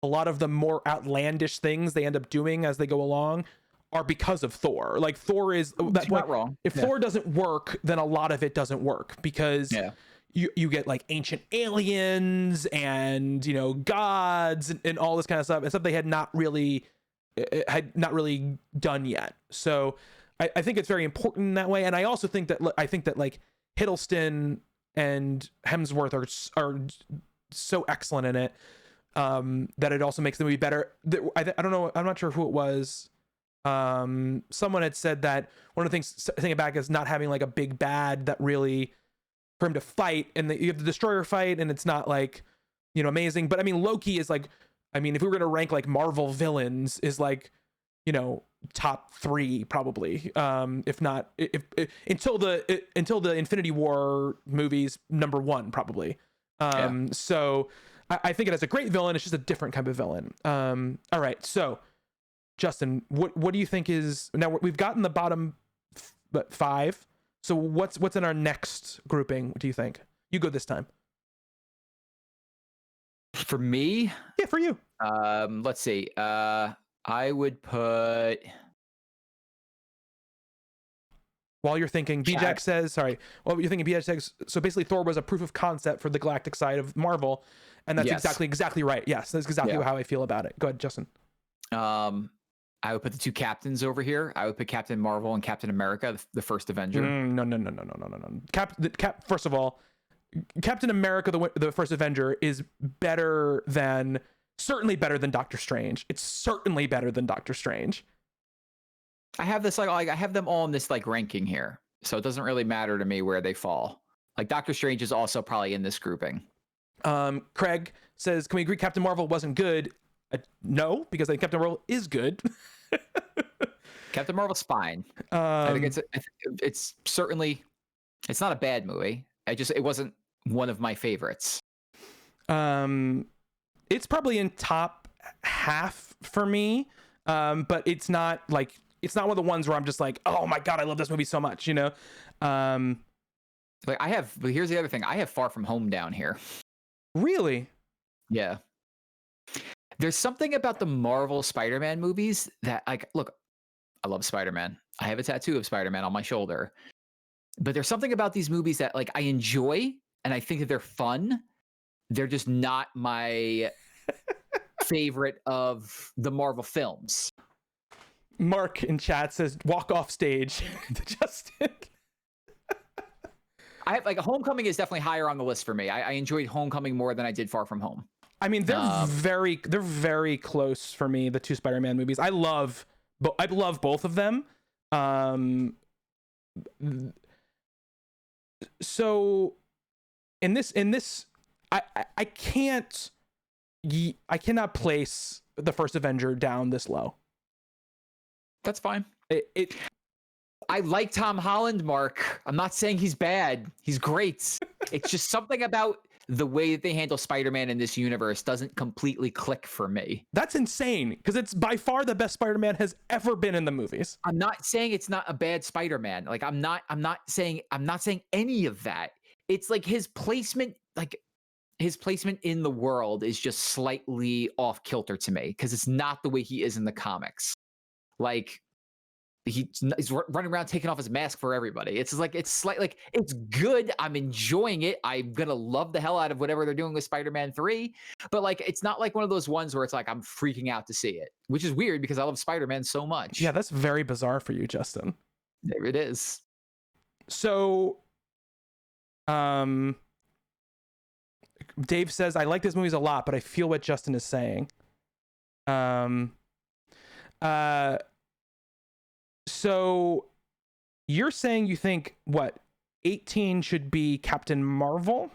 a lot of the more outlandish things they end up doing as they go along are because of Thor. Like, Thor is that's not wrong. If Thor doesn't work, then a lot of it doesn't work, because you get like ancient aliens and, you know, gods and all this kind of stuff, and stuff they had not really done yet. So I think it's very important in that way. And I also think that like Hiddleston and Hemsworth are so excellent in it, that it also makes the movie better. I don't know, I'm not sure who it was. Someone had said that one of the things thinking back is not having like a big bad that really for him to fight, and you have the Destroyer fight, and it's not like, you know, amazing. But I mean, Loki is like, I mean, if we were gonna rank like Marvel villains, is like, you know, top 3 probably, if not if until the Infinity War movies, number 1 probably. So I think it has a great villain. It's just a different kind of villain. All right, so Justin, what do you think is, now we've gotten the bottom 5, so what's in our next grouping, do you think? You go this time. For me? Yeah, for you. Let's see. I would put, while you're thinking, BJack says, sorry, while you're thinking, BJack says, so basically Thor was a proof of concept for the galactic side of Marvel, and that's exactly right. Yes, that's exactly how I feel about it. Go ahead, Justin. I would put the 2 captains over here. I would put Captain Marvel and Captain America, the first Avenger. No. First of all, Captain America, the first Avenger, is certainly better than Doctor Strange. It's certainly better than Doctor Strange. I have this I have them all in this like ranking here. so it doesn't really matter to me where they fall. Like Doctor Strange is also probably in this grouping. Craig says, can we agree Captain Marvel wasn't good? No, because I think Captain Marvel is good. Captain Marvel's fine. I think it's certainly, it's not a bad movie. It wasn't one of my favorites. It's probably in top half for me. But it's not one of the ones where I'm just like, oh my God, I love this movie so much, you know? But here's the other thing. I have Far From Home down here. Really? Yeah. There's something about the Marvel Spider-Man movies that, like, look, I love Spider-Man. I have a tattoo of Spider-Man on my shoulder. But there's something about these movies that, like, I enjoy and I think that they're fun. They're just not my favorite of the Marvel films. Mark in chat says, walk off stage to Justin. I have, like, Homecoming is definitely higher on the list for me. I enjoyed Homecoming more than I did Far From Home. I mean, they're very close for me, the two Spider-Man movies. I love both of them. So in this, I cannot place the first Avenger down this low. That's fine. I like Tom Holland, Mark. I'm not saying he's bad. He's great. It's just something about the way that they handle Spider-Man in this universe doesn't completely click for me. That's insane, because it's by far the best Spider-Man has ever been in the movies. I'm not saying it's not a bad Spider-Man. Like, I'm not saying any of that. It's like his placement in the world is just slightly off kilter to me, because it's not the way he is in the comics. Like, he's running around taking off his mask for everybody. It's like, it's good. I'm enjoying it. I'm gonna love the hell out of whatever they're doing with Spider-Man 3. But, like, it's not like one of those ones where it's like I'm freaking out to see it, which is weird because I love Spider-Man so much. Yeah, that's very bizarre for you, Justin. There it is. So, Dave says, I like these movies a lot, but I feel what Justin is saying. So you're saying you think 18 should be Captain Marvel?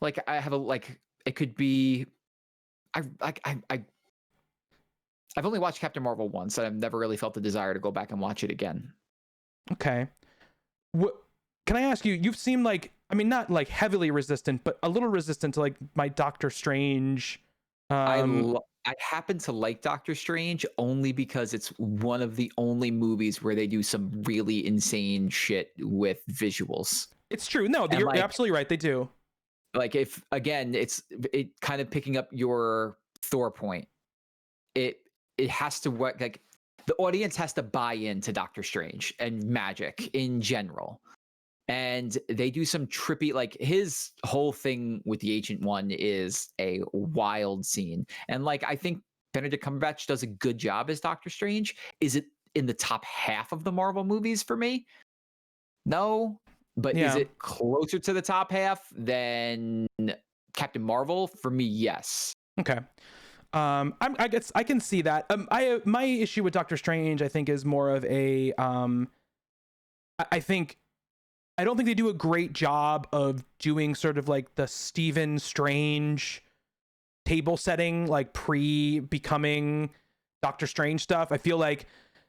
Like, I have it could be, I've only watched Captain Marvel once, and I've never really felt the desire to go back and watch it again. Okay. Can I ask you, you've seemed like, I mean, not like heavily resistant, but a little resistant to like my Doctor Strange. I happen to like Doctor Strange only because it's one of the only movies where they do some really insane shit with visuals. It's true. No, you're absolutely right. They do. Like, if, again, it kind of picking up your Thor point. It has to work. Like, the audience has to buy into Doctor Strange and magic in general. And they do some trippy, like, his whole thing with the Ancient One is a wild scene. And, like, I think Benedict Cumberbatch does a good job as Doctor Strange. Is it in the top half of the Marvel movies for me? No. But is it closer to the top half than Captain Marvel? For me, yes. Okay. I guess I can see that. My issue with Doctor Strange, I think, is more of a, I don't think they do a great job of doing sort of like the Stephen Strange table setting, like pre-becoming Doctor Strange stuff. I feel like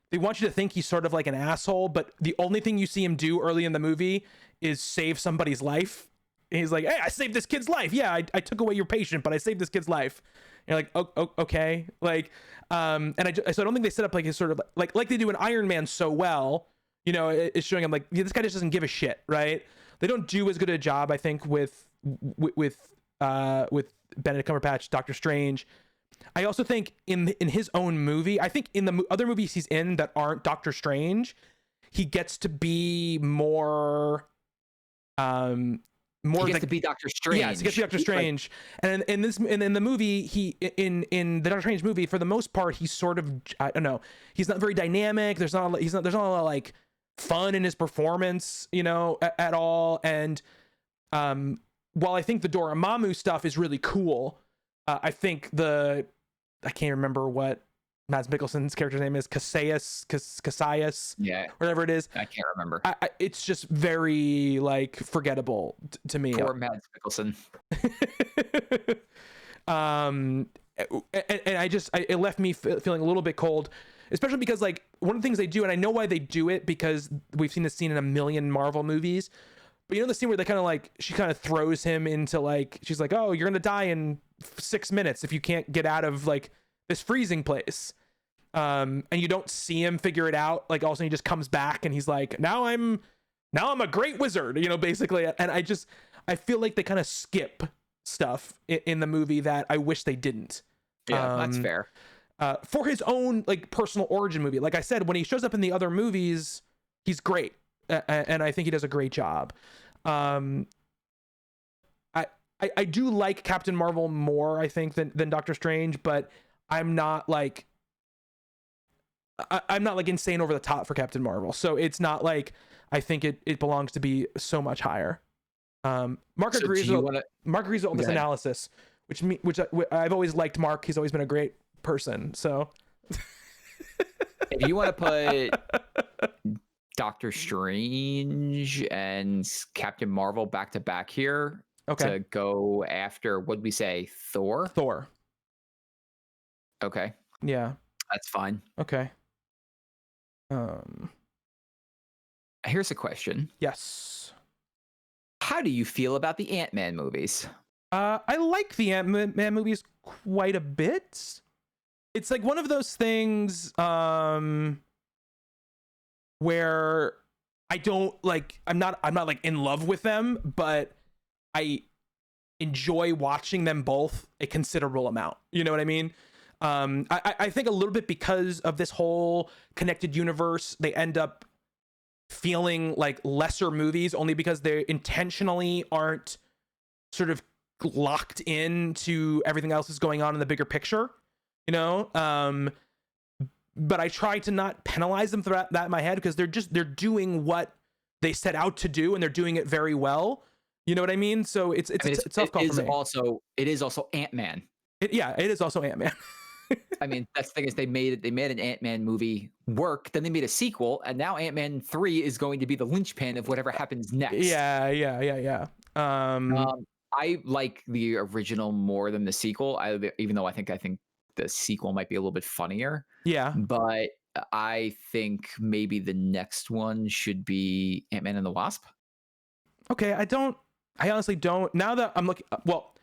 they want you to think he's sort of like an asshole, but the only thing you see him do early in the movie is save somebody's life. And he's like, hey, I saved this kid's life. Yeah, I took away your patient, but I saved this kid's life. And you're like, oh, okay. Like, so I don't think they set up like his sort of like they do in Iron Man so well. You know, it's showing him like, yeah, this guy just doesn't give a shit, right? They don't do as good a job, I think, with Benedict Cumberbatch, Doctor Strange. I also think in his own movie, I think in the other movies he's in that aren't Doctor Strange, he gets to be more he gets to be Doctor Strange. Yeah, he gets to be Doctor Strange. And in the movie, in the Doctor Strange movie, for the most part, he's sort of, I don't know, he's not very dynamic. There's not a lot of like fun in his performance, you know, at all. And while I think the Dormammu stuff is really cool, I think I can't remember what Mads Mikkelsen's character's name is, Cassius, Yeah, whatever it is. I can't remember. It's just very like forgettable to me. Poor Mads Mikkelsen. And it left me feeling a little bit cold, especially because like one of the things they do, and I know why they do it, because we've seen this scene in a million Marvel movies, but you know the scene where they kind of like, she kind of throws him into like, she's like, oh, you're gonna die in 6 minutes if you can't get out of like this freezing place, and you don't see him figure it out. Like also he just comes back and he's like, now I'm a great wizard, you know, basically. And I feel like they kind of skip stuff in the movie that I wish they didn't. Yeah, that's fair. For his own like personal origin movie, like I said, when he shows up in the other movies, he's great, and I think he does a great job. I do like Captain Marvel more, I think, than Doctor Strange, but I'm not like insane over the top for Captain Marvel. So it's not like I think it belongs to be so much higher. Mark agrees with all this analysis, which I've always liked Mark. He's always been a great person. So if you want to put Doctor Strange and Captain Marvel back to back here, to go after, what'd we say, Thor? Okay. Yeah. That's fine. Okay. Here's a question. Yes. How do you feel about the Ant-Man movies? I like the Ant-Man movies quite a bit. It's like one of those things where I don't like, I'm not like in love with them, but I enjoy watching them both a considerable amount. You know what I mean? I think a little bit because of this whole connected universe, they end up feeling like lesser movies only because they intentionally aren't sort of locked into everything else that's going on in the bigger picture, you know? But I try to not penalize them for that in my head, because they're doing what they set out to do, and they're doing it very well. You know what I mean? So it's a tough call for me. It is also Ant-Man. It is also Ant-Man. I mean, that's the thing, is they made an Ant-Man movie work, then they made a sequel, and now Ant-Man 3 is going to be the linchpin of whatever happens next. Yeah. I like the original more than the sequel, even though I think the sequel might be a little bit funnier. Yeah. But I think maybe the next one should be Ant-Man and the Wasp. Okay, I honestly don't. Now that I'm looking, well,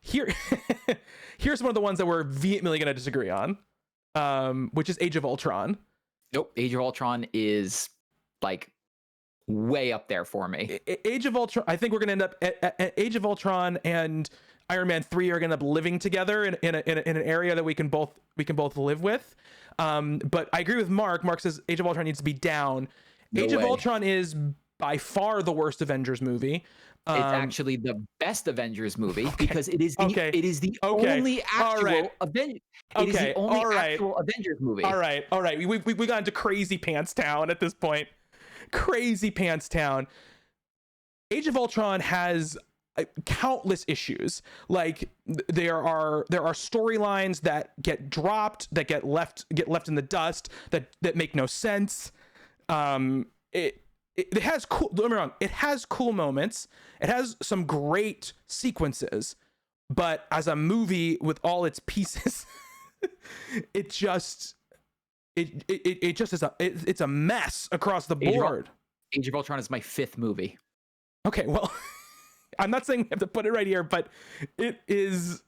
here's one of the ones that we're vehemently going to disagree on, which is Age of Ultron. Nope, Age of Ultron is like way up there for me. Age of Ultron, I think we're going to end up at Age of Ultron and Iron Man 3 are going to end up living together in an area that we can both live with. But I agree with Mark. Mark says Age of Ultron needs to be down. Age of Ultron is by far the worst Avengers movie. It's actually the best Avengers movie, because it is the only actual Avengers. It is the only actual Avengers movie. All right. We got into Crazy Pants Town at this point. Crazy Pants Town. Age of Ultron has countless issues. Like there are storylines that get dropped, that get left in the dust, that make no sense. It has cool, don't get me wrong, it has cool moments. It has some great sequences, but as a movie with all its pieces, it just is it's a mess across the board. Age of Ultron is my 5th movie. Okay, well, I'm not saying we have to put it right here, but it is.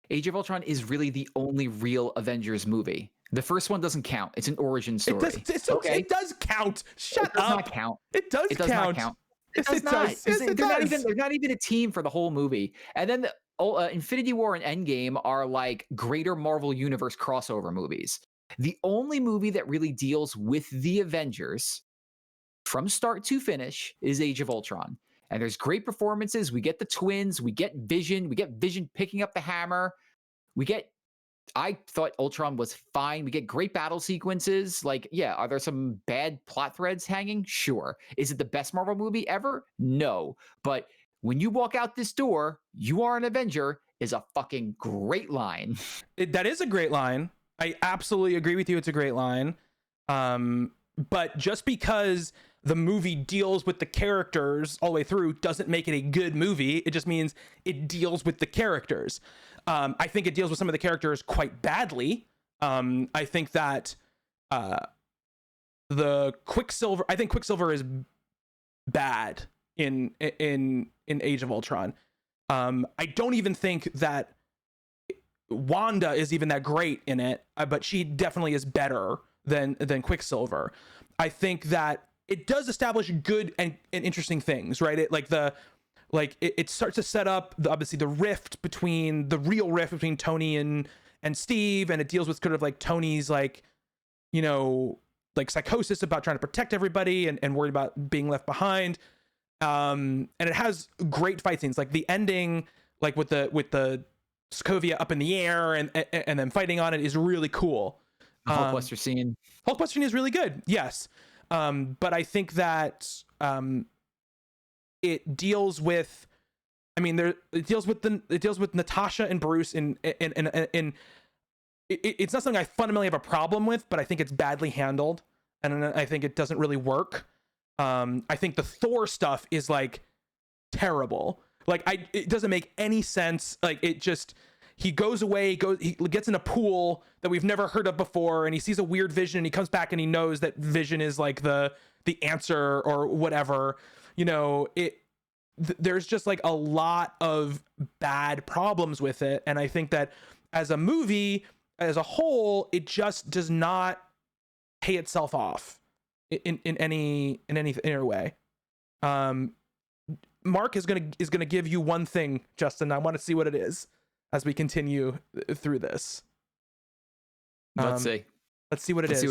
Age of Ultron is really the only real Avengers movie. The first one doesn't count. It's an origin story. It does count. Shut up. It does not count. It does count. Not count. It does not. They're not even a team for the whole movie. And then Infinity War and Endgame are like greater Marvel Universe crossover movies. The only movie that really deals with the Avengers from start to finish is Age of Ultron. And there's great performances. We get the twins. We get Vision. We get Vision picking up the hammer. I thought Ultron was fine. We get great battle sequences. Like, yeah, are there some bad plot threads hanging? Sure. Is it the best Marvel movie ever? No. But when you walk out this door, you are an Avenger is a fucking great line. That is a great line. I absolutely agree with you. It's a great line. But just because the movie deals with the characters all the way through doesn't make it a good movie. It just means it deals with the characters. I think it deals with some of the characters quite badly. I think that I think Quicksilver is bad in Age of Ultron. I don't even think that Wanda is even that great in it, but she definitely is better than Quicksilver. I think that it does establish good and interesting things, right? It starts to set up obviously the real rift between Tony and Steve, and it deals with sort of like Tony's like, you know, like psychosis about trying to protect everybody and worried about being left behind. And it has great fight scenes, like the ending, like with the Sokovia up in the air and then fighting on it is really cool. Hulkbuster scene. Hulkbuster scene is really good. Yes. But I think that it deals with, I mean, it deals with Natasha and Bruce in it's not something I fundamentally have a problem with, but I think it's badly handled, and I think it doesn't really work. I think the Thor stuff is like terrible. Like it doesn't make any sense. Like he goes away, he gets in a pool that we've never heard of before, and he sees a weird vision, and he comes back and he knows that vision is like the answer or whatever. You know, there's just like a lot of bad problems with it, and I think that as a movie as a whole, it just does not pay itself off in any way. Mark is gonna give you one thing, Justin. I want to see what it is as we continue through this. Let's see what it is.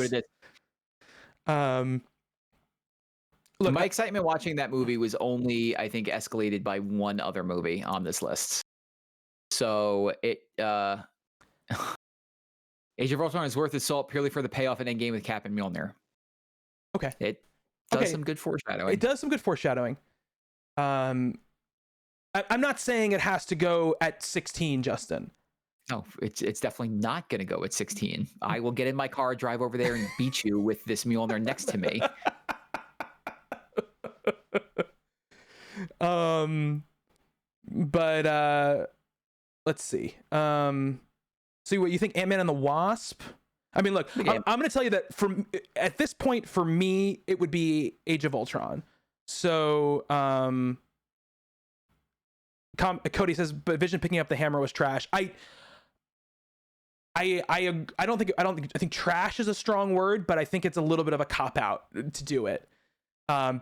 Look, my excitement watching that movie was only, I think, escalated by one other movie on this list. So Age of Ultron is worth its salt purely for the payoff in Endgame with Cap and Mjolnir. Okay. It does some good foreshadowing. It does some good foreshadowing. I'm not saying it has to go at 16, Justin. No, it's definitely not going to go at 16. I will get in my car, drive over there, and beat you with this Mjolnir next to me. But let's see. See what you think. Ant-Man and the Wasp. I mean, look, I'm going to tell you that at this point for me, it would be Age of Ultron. So, Cody says, but Vision picking up the hammer was trash. I think trash is a strong word, but I think it's a little bit of a cop out to do it.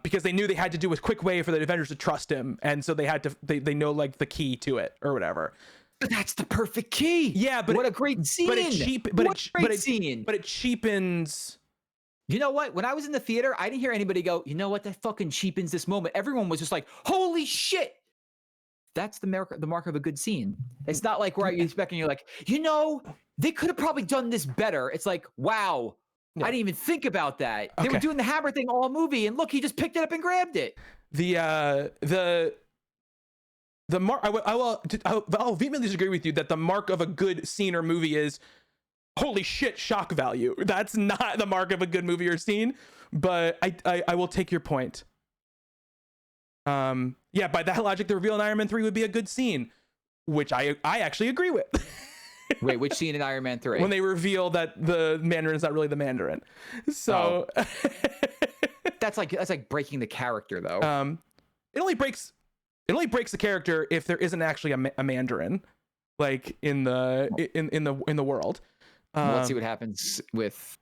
Because they knew they had to do a quick way for the Avengers to trust him, and so they had to. They know like the key to it or whatever. But that's the perfect key. Yeah, but what a great scene! But it cheapens. You know what? When I was in the theater, I didn't hear anybody go, "You know what? That fucking cheapens this moment." Everyone was just like, "Holy shit!" That's the mark of a good scene. It's not like where you expect and you're like, you know, they could have probably done this better. It's like, wow. Yeah. I didn't even think about that. They were doing the hammer thing all movie, and look, he just picked it up and grabbed it. I'll vehemently disagree with you that the mark of a good scene or movie is holy shit shock value. That's not the mark of a good movie or scene, but I will take your point. Yeah, by that logic, the reveal in Iron Man 3 would be a good scene, which I actually agree with. Wait, which scene in Iron Man 3? When they reveal that the Mandarin is not really the Mandarin. So that's like breaking the character though. It only breaks the character if there isn't actually a Mandarin, like in the world. Let's see what happens with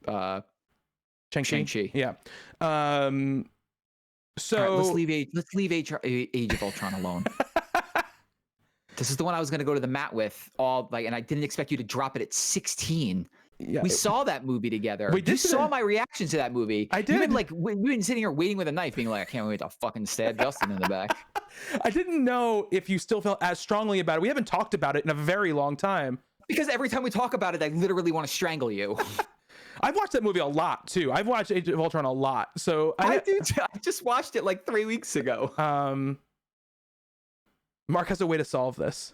Shang-Chi. Yeah. So right, let's leave Age of Ultron alone. This is the one I was going to go to the mat with, and I didn't expect you to drop it at 16. Yeah, we saw that movie together. You saw my reaction to that movie. I did. You've been sitting here waiting with a knife, being like, I can't wait to fucking stab Justin in the back. I didn't know if you still felt as strongly about it. We haven't talked about it in a very long time. Because every time we talk about it, I literally want to strangle you. I've watched that movie a lot too. I've watched Age of Ultron a lot. So I just watched it like 3 weeks ago. Mark has a way to solve this.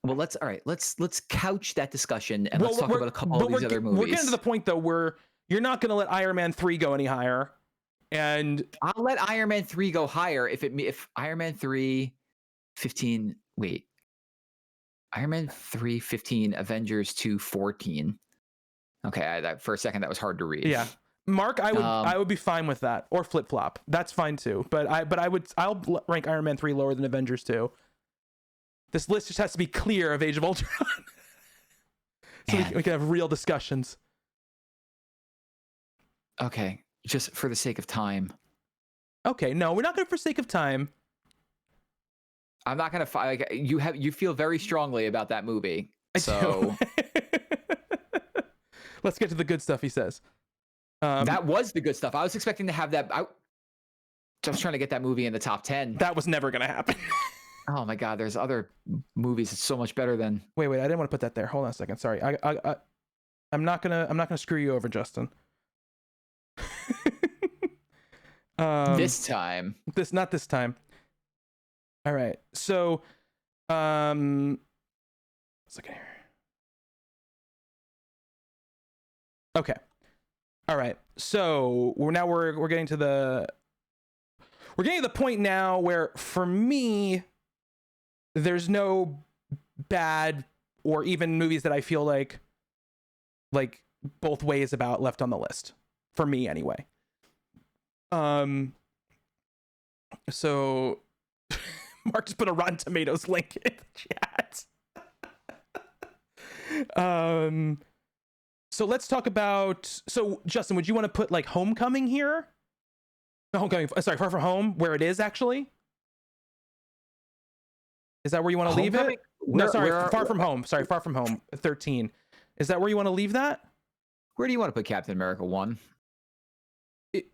Well, let's couch that discussion and Well, let's talk about a couple of these other we're getting to the movies. point though where you're not going to let Iron Man 3 go any higher. And I'll let Iron Man 3 go higher if Iron Man 3 15 wait. Iron Man 3 15, Avengers 2 14. Okay, that for a second that was hard to read. yeah, Mark, I would be fine with that, or flip flop. That's fine too. But I'll rank Iron Man 3 lower than Avengers 2. This list just has to be clear of Age of Ultron, so we can have real discussions. Okay, just for the sake of time. Okay, no, we're not going to for sake of time. I'm not gonna fight. You feel very strongly about that movie, so let's get to the good stuff. He says that was the good stuff. I was expecting to have that. I was trying to get that movie in the top 10. That was never going to happen. Oh my god, there's other movies that's so much better than. Wait, I didn't want to put that there. Hold on a second. Sorry, I'm not gonna screw you over, Justin. This time. Not this time. All right. So, let's look at here. Okay. All right. So we're getting to the point now where, for me, there's no bad or even movies that I feel like both ways about left on the list, for me anyway. So Mark just put a Rotten Tomatoes link in the chat. So let's talk about, so Justin, would you want to put like Homecoming here? No, Homecoming, sorry, Far From Home, where it is actually? Is that where you want to leave it? No, sorry, Far From Home. Sorry, Far From Home, 13. Is that where you want to leave that? Where do you want to put Captain America 1?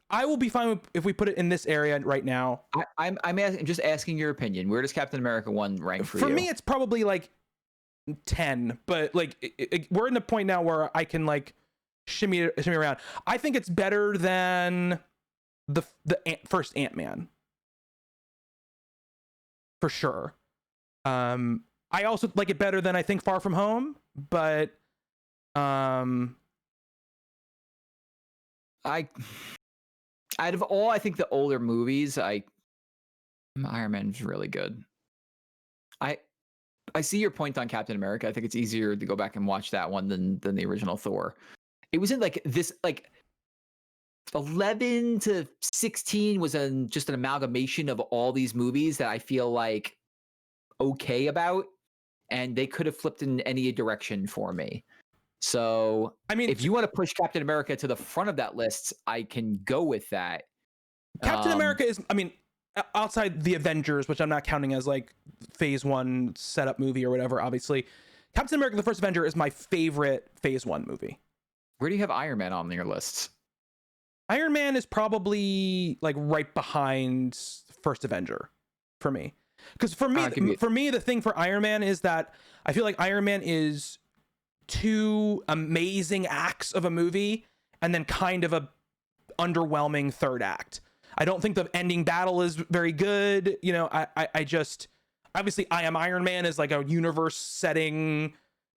I will be fine if we put it in this area right now. I'm just asking your opinion. Where does Captain America 1 rank for you? For me, it's probably like 10, but like we're in a point now where I can like shimmy around. I think it's better than the first Ant-Man, for sure. I also like it better than, I think, Far From Home, but out of all, I think the older movies, Iron Man's really good. I see your point on Captain America. I think it's easier to go back and watch that one than the original Thor. It was in like this, like 11 to 16 was just an amalgamation of all these movies that I feel like okay about, and they could have flipped in any direction for me. So, I mean, if you want to push Captain America to the front of that list, I can go with that. Captain America is, I mean, outside the Avengers, which I'm not counting as like phase 1 setup movie or whatever, obviously, Captain America, the First Avenger is my favorite phase 1 movie. Where do you have Iron Man on your lists? Iron Man is probably like right behind First Avenger for me. Because for me, the thing for Iron Man is that I feel like Iron Man is 2 amazing acts of a movie and then kind of a underwhelming third act. I don't think the ending battle is very good. You know, I just, obviously I Am Iron Man is like a universe setting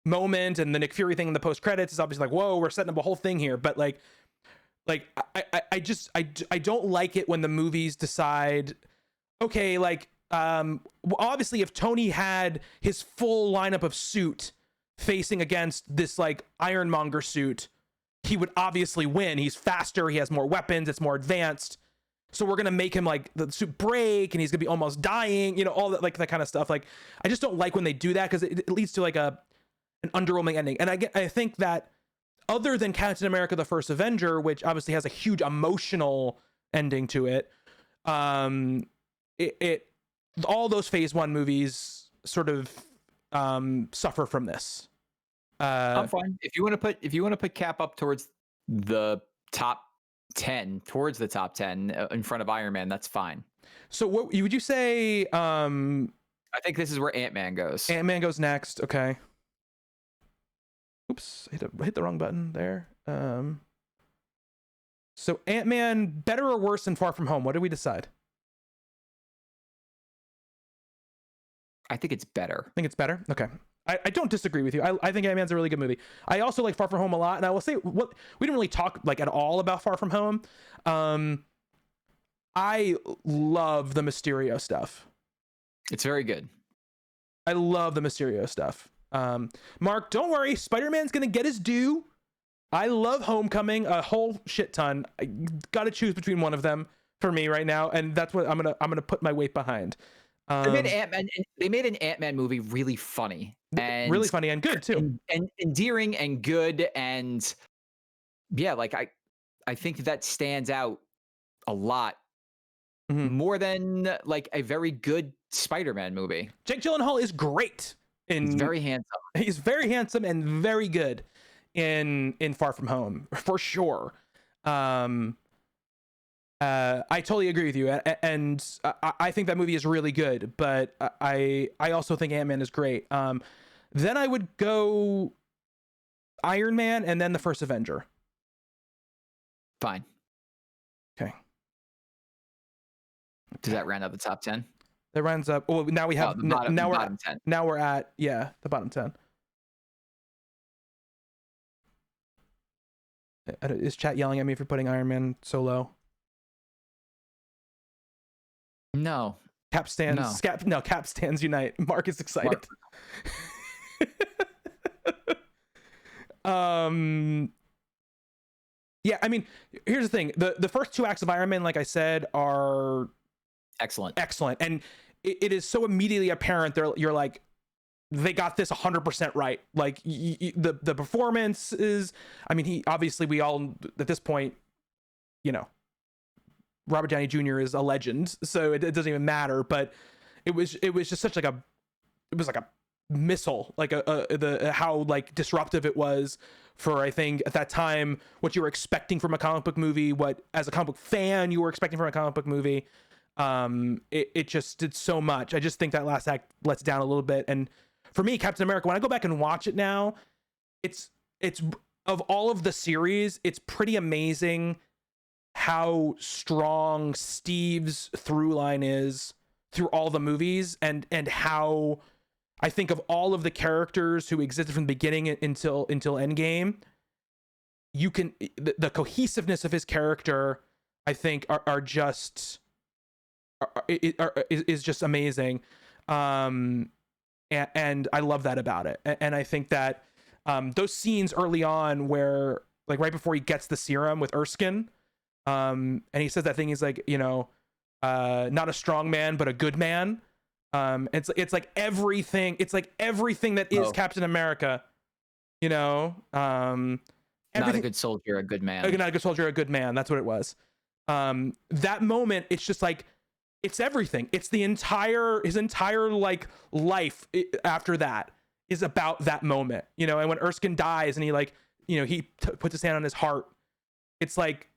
moment, and the Nick Fury thing in the post credits is obviously like, whoa, we're setting up a whole thing here. But like I don't like it when the movies decide, okay, like obviously if Tony had his full lineup of suit facing against this like Ironmonger suit, he would obviously win. He's faster, he has more weapons, it's more advanced. So we're gonna make him like the suit break and he's gonna be almost dying, you know, all that, like that kind of stuff. Like I just don't like when they do that, because it leads to like an underwhelming ending. And I think that other than Captain America: The First Avenger, which obviously has a huge emotional ending to it, all those phase 1 movies sort of suffer from this. I'm fine. If you want to put Cap up towards the top 10, in front of Iron Man, that's fine. So what would you say? I think this is where Ant-Man goes. Ant-Man goes next. Okay. Oops, hit the wrong button there. So Ant-Man, better or worse than Far From Home? What did we decide? I think it's better. I think it's better. Okay. I don't disagree with you. I think Ant-Man's a really good movie. I also like Far From Home a lot, and I will say what we didn't really talk like at all about Far From Home. I love the Mysterio stuff. It's very good. I love the Mysterio stuff. Mark, don't worry, Spider-Man's gonna get his due. I love Homecoming a whole shit ton. I gotta choose between one of them for me right now, and that's what I'm gonna put my weight behind. They made an Ant-Man movie really funny and really funny and good too, and endearing and good, and yeah, like I think that stands out a lot more than like a very good Spider-Man movie. Jake Gyllenhaal is great. He's very handsome. He's very handsome and very good in Far From Home for sure. I totally agree with you, and I think that movie is really good. But I also think Ant-Man is great. Then I would go Iron Man, and then the first Avenger. Fine. Okay. Does that round up the top 10? That rounds up. Well, now we have bottom 10. Now we're at the bottom 10. Is chat yelling at me for putting Iron Man so low? No. Cap stands. No. Cap stands unite. Mark is excited. Yeah, I mean, here's the thing. The first two acts of Iron Man, like I said, are excellent. And it is so immediately apparent you're like, they got this 100% right. Like the performance is, I mean, he obviously, we all at this point, you know, Robert Downey Jr. is a legend, so it doesn't even matter. But it was just such like a missile, like how like disruptive it was for, I think at that time, what you were expecting from a comic book movie, what as a comic book fan you were expecting from a comic book movie. It just did so much. I just think that last act lets down a little bit. And for me, Captain America, when I go back and watch it now, it's of all of the series, it's pretty amazing how strong Steve's through line is through all the movies, and how I think of all of the characters who existed from the beginning until Endgame, you can the cohesiveness of his character, I think, are just is just amazing. And I love that about it. And I think that those scenes early on where, like, right before he gets the serum with Erskine, and he says that thing, he's like, you know, not a strong man, but a good man. It's like everything that is Captain America, you know. Not a good soldier, a good man. Not a good soldier, a good man. That's what it was. That moment, it's just like, it's everything. It's his entire like life after that is about that moment, you know. And when Erskine dies and he, like, you know, he puts his hand on his heart, it's like,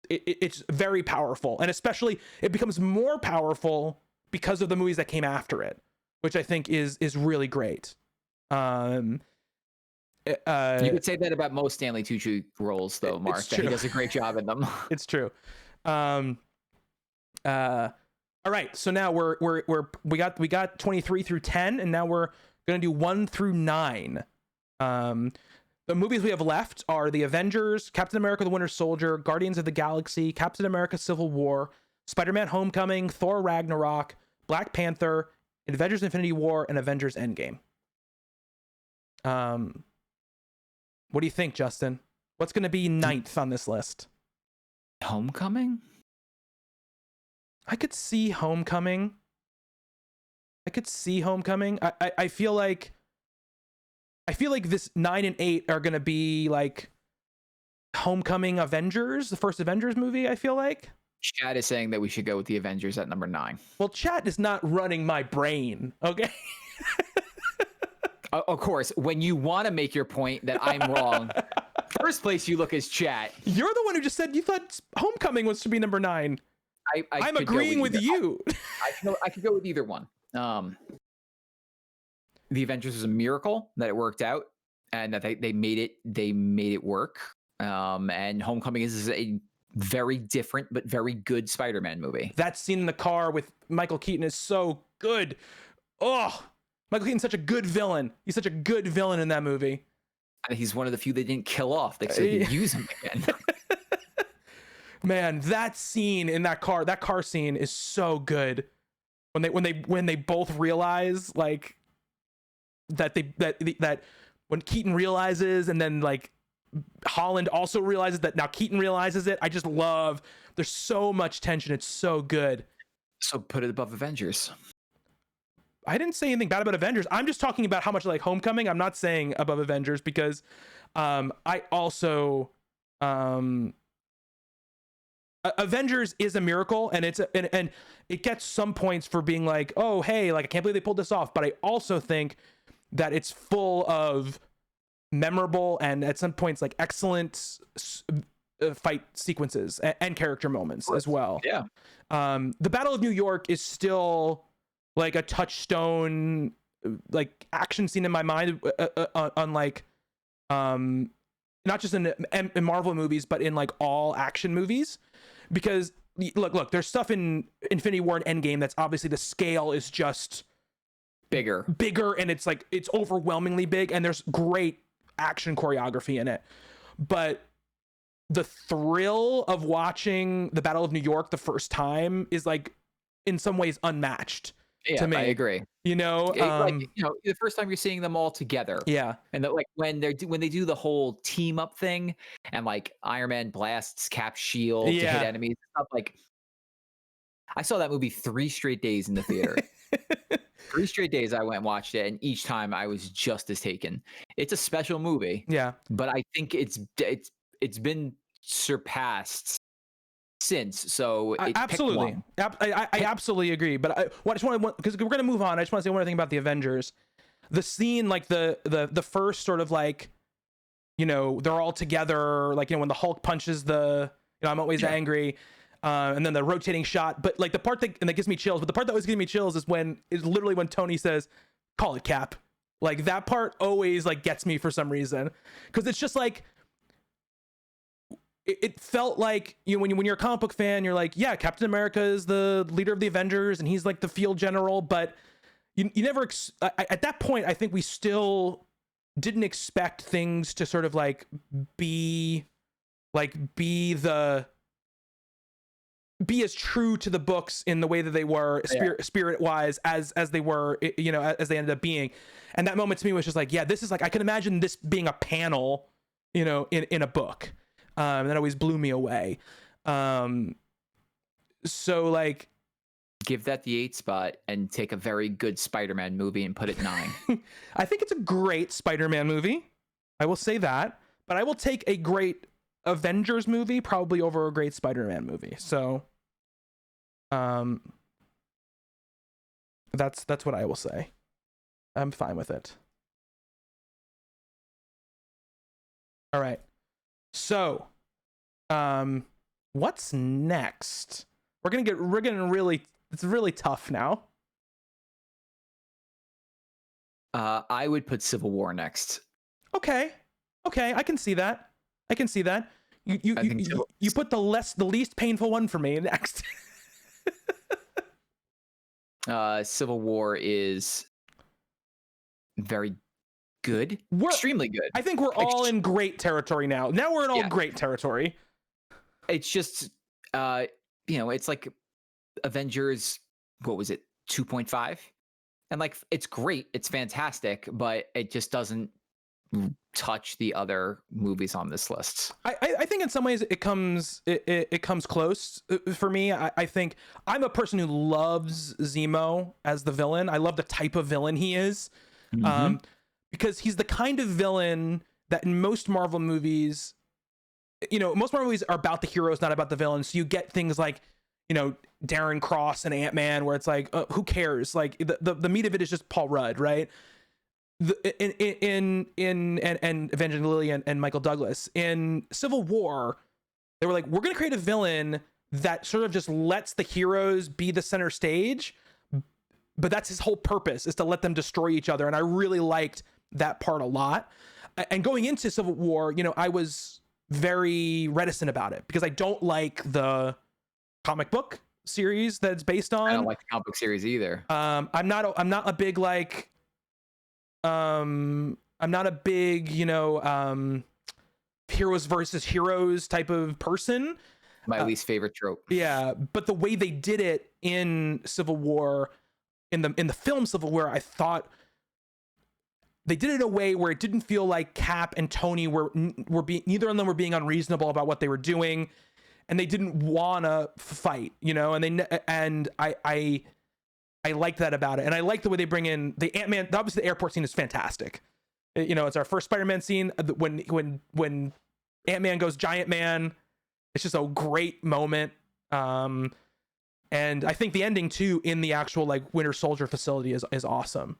it's very powerful. And especially it becomes more powerful because of the movies that came after it, which I think is really great. You could say that about most Stanley Tucci roles, though, Mark. That he does a great job in them. It's true. All right, so now we got 23 through 10, and now we're gonna do 1 through 9. The movies we have left are The Avengers, Captain America: The Winter Soldier, Guardians of the Galaxy, Captain America: Civil War, Spider-Man: Homecoming, Thor: Ragnarok, Black Panther, Avengers: Infinity War, and Avengers: Endgame. What do you think, Justin? What's going to be 9th on this list? Homecoming? I could see Homecoming. I feel like this 9 and 8 are going to be like Homecoming, Avengers, the first Avengers movie, I feel like. Chat is saying that we should go with the Avengers at number 9. Well, chat is not running my brain, okay? Of course, when you want to make your point that I'm wrong, first place you look is chat. You're the one who just said you thought Homecoming was to be number 9. I'm agreeing with you. I could go with either one. The Avengers was a miracle that it worked out, and that they made it work. And Homecoming is a very different but very good Spider-Man movie. That scene in the car with Michael Keaton is so good. Oh, Michael Keaton's such a good villain. He's such a good villain in that movie. He's one of the few they didn't kill off. They could use him again. Man, that scene in that car scene is so good. When they both realize like that when Keaton realizes, and then like Holland also realizes that now Keaton realizes it. I just love. There's so much tension. It's so good. So put it above Avengers. I didn't say anything bad about Avengers. I'm just talking about how much I like Homecoming. I'm not saying above Avengers because I also Avengers is a miracle, and and it gets some points for being like, oh hey, like I can't believe they pulled this off. But I also think that it's full of memorable and at some points like excellent fight sequences and character moments as well. Yeah. The Battle of New York is still like a touchstone like action scene in my mind, unlike not just in Marvel movies but in like all action movies, because look there's stuff in Infinity War and Endgame that's obviously the scale is just bigger, and it's like it's overwhelmingly big, and there's great action choreography in it, but the thrill of watching the Battle of New York the first time is like in some ways unmatched. Yeah, to me. I agree. You know, like, you know, the first time you're seeing them all together. Yeah, and that, like when they do the whole team up thing, and like Iron Man blasts Cap's shield to hit enemies and stuff. Like, I saw that movie 3 straight days in the theater. 3 straight days I went and watched it, and each time I was just as taken. It's a special movie. Yeah, but I think it's been surpassed since. So absolutely, I absolutely agree. But I just want to, because we're gonna move on. I just want to say one other thing about the Avengers. The scene, like the first sort of like, you know, they're all together, like, you know, when the Hulk punches the, you know, I'm always angry, and then the rotating shot. But like the part that gives me chills. But the part that always gives me chills is literally when Tony says, "Call it Cap." Like that part always like gets me for some reason, because it's just like. It felt like, you know, when you're a comic book fan, you're like, yeah, Captain America is the leader of the Avengers and he's like the field general, but you never at that point I think we still didn't expect things to sort of like be as true to the books in the way that they were spirit wise as they were, you know, as they ended up being. And that moment to me was just like, yeah, this is like, I can imagine this being a panel, you know, in a book. That always blew me away. So like, give that the 8 spot and take a very good Spider-Man movie and put it 9. I think it's a great Spider-Man movie. I will say that, but I will take a great Avengers movie probably over a great Spider-Man movie. So, that's what I will say. I'm fine with it. All right. So, what's next? It's really tough now. I would put Civil War next. Okay, I can see that. You put the least painful one for me next. Civil War is very good. Extremely good. I think we're all in great territory now. Now we're in all great territory. It's just, you know, it's like Avengers, what was it, 2.5? And like, it's great. It's fantastic, but it just doesn't touch the other movies on this list. I think in some ways it comes close for me. I think I'm a person who loves Zemo as the villain. I love the type of villain he is. Mm-hmm. Because he's the kind of villain that in most Marvel movies, you know, most Marvel movies are about the heroes, not about the villains. So you get things like, you know, Darren Cross and Ant-Man, where it's like, who cares? Like the meat of it is just Paul Rudd, right? In Evangeline Lilly and Michael Douglas in Civil War, they were like, we're going to create a villain that sort of just lets the heroes be the center stage, but that's his whole purpose, is to let them destroy each other. And I really liked that part a lot. And going into Civil War, you know, I was very reticent about it because I don't like the comic book series that it's based on. I don't like the comic book series either. I'm not a big like I'm not a big, heroes versus heroes type of person. My least favorite trope. Yeah, but the way they did it in Civil War, in the film Civil War, I thought they did it in a way where it didn't feel like Cap and Tony were being, neither of them were being unreasonable about what they were doing, and they didn't wanna fight, and I like that about it, and I like the way they bring in the Ant-Man. Obviously, the airport scene is fantastic. It's our first Spider-Man scene when Ant-Man goes Giant Man. It's just a great moment. And I think the ending too in the actual like Winter Soldier facility is awesome.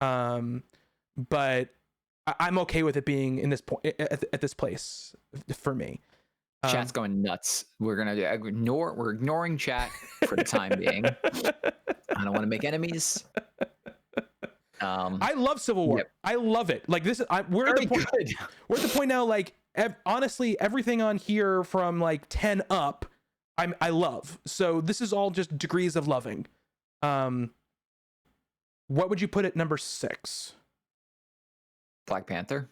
But I'm okay with it being in this point at this place for me. Chat's going nuts. We're ignoring chat for the time being. I don't want to make enemies. I love Civil War. Yep. I love it. Like this, we're at the point. We're at the point now. Like honestly, everything on here from like 10 up, I love. So this is all just degrees of loving. What would you put at number 6? Black Panther.